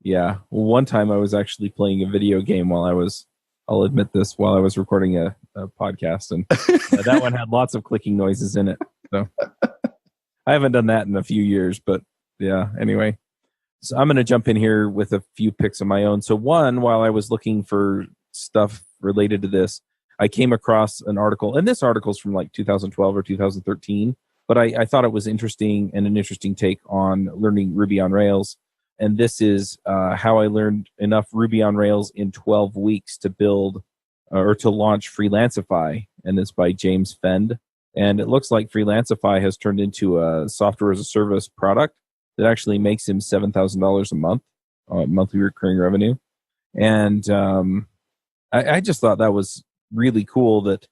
Yeah. Well, one time I was actually playing a video game I'll admit this, while I was recording a podcast, and that one had lots of clicking noises in it. So I haven't done that in a few years, but yeah, anyway. So I'm going to jump in here with a few picks of my own. So one, while I was looking for stuff related to this, I came across an article, and this article's from like 2012 or 2013, but I thought it was interesting and an interesting take on learning Ruby on Rails. And this is how I learned enough Ruby on Rails in 12 weeks to build or to launch Freelancify. And it's by James Fend. And it looks like Freelancify has turned into a software as a service product that actually makes him $7,000 a month, monthly recurring revenue. And I just thought that was really cool that,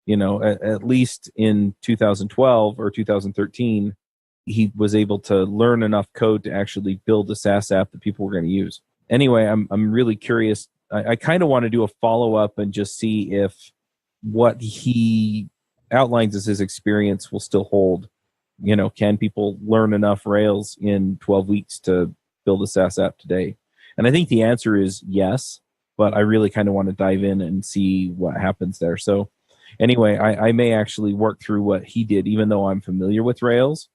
at least in 2012 or 2013, he was able to learn enough code to actually build a SaaS app that people were going to use. Anyway, I'm really curious. I kind of want to do a follow-up and just see if what he outlines as his experience will still hold. Can people learn enough Rails in 12 weeks to build a SaaS app today? And I think the answer is yes, but I really kind of want to dive in and see what happens there. So anyway, I may actually work through what he did, even though I'm familiar with Rails,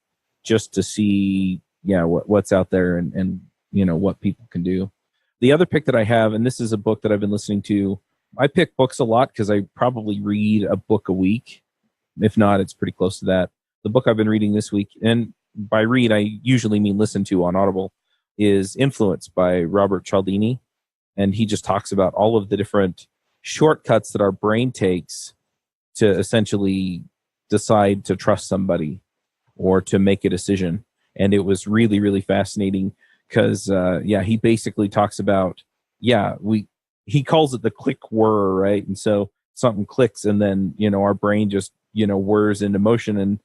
just to see, what's out there and what people can do. The other pick that I have, and this is a book that I've been listening to. I pick books a lot because I probably read a book a week. If not, it's pretty close to that. The book I've been reading this week, and by read, I usually mean listen to on Audible, is Influence by Robert Cialdini. And he just talks about all of the different shortcuts that our brain takes to essentially decide to trust somebody or to make a decision. And it was really, really fascinating because, he basically talks about, he calls it the click whir, right? And so something clicks and then, our brain just, whirs into motion and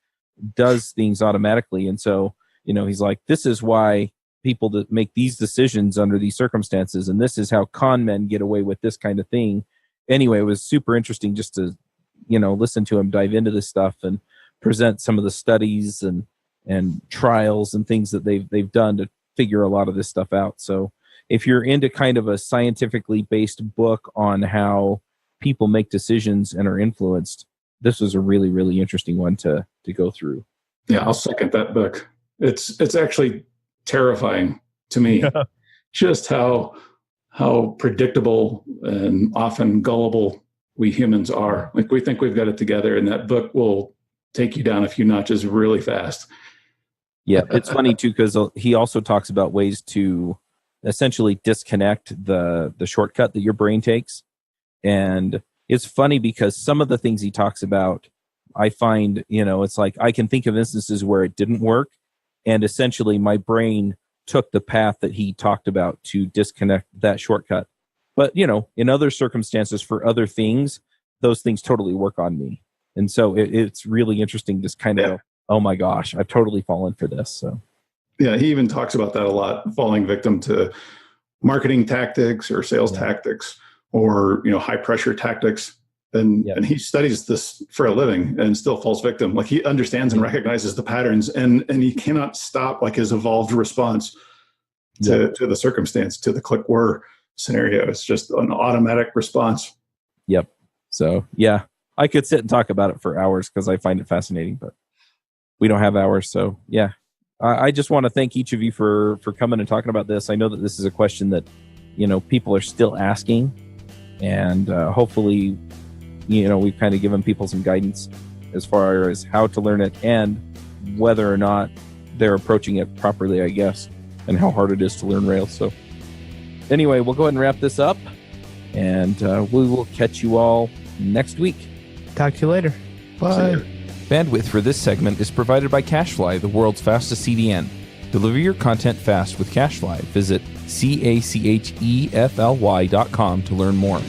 does things automatically. And so, he's like, this is why people that make these decisions under these circumstances, and this is how con men get away with this kind of thing. Anyway, it was super interesting just to, listen to him dive into this stuff and present some of the studies and trials and things that they've done to figure a lot of this stuff out. So if you're into kind of a scientifically based book on how people make decisions and are influenced, this was a really, really interesting one to go through. Yeah, I'll second that book. It's actually terrifying to me just how predictable and often gullible we humans are. Like, we think we've got it together, and that book will take you down a few notches really fast. Yeah, it's funny too, because he also talks about ways to essentially disconnect the shortcut that your brain takes. And it's funny because some of the things he talks about, I find, it's like I can think of instances where it didn't work. And essentially my brain took the path that he talked about to disconnect that shortcut. But, in other circumstances for other things, those things totally work on me. And so it's really interesting, just kind of, oh my gosh, I've totally fallen for this. So, yeah, he even talks about that a lot, falling victim to marketing tactics or sales tactics or, high pressure tactics. And he studies this for a living and still falls victim. Like, he understands and recognizes the patterns, and he cannot stop like his evolved response to the circumstance, to the click whir scenario. It's just an automatic response. Yep. So I could sit and talk about it for hours because I find it fascinating, but we don't have hours. So I just want to thank each of you for coming and talking about this. I know that this is a question that, people are still asking, and hopefully, we've kind of given people some guidance as far as how to learn it and whether or not they're approaching it properly, I guess, and how hard it is to learn Rails. So anyway, we'll go ahead and wrap this up, and we will catch you all next week. Talk to you later. Bye. Bandwidth for this segment is provided by Cachefly, the world's fastest CDN. Deliver your content fast with Cachefly. Visit CACHEFLY.com to learn more.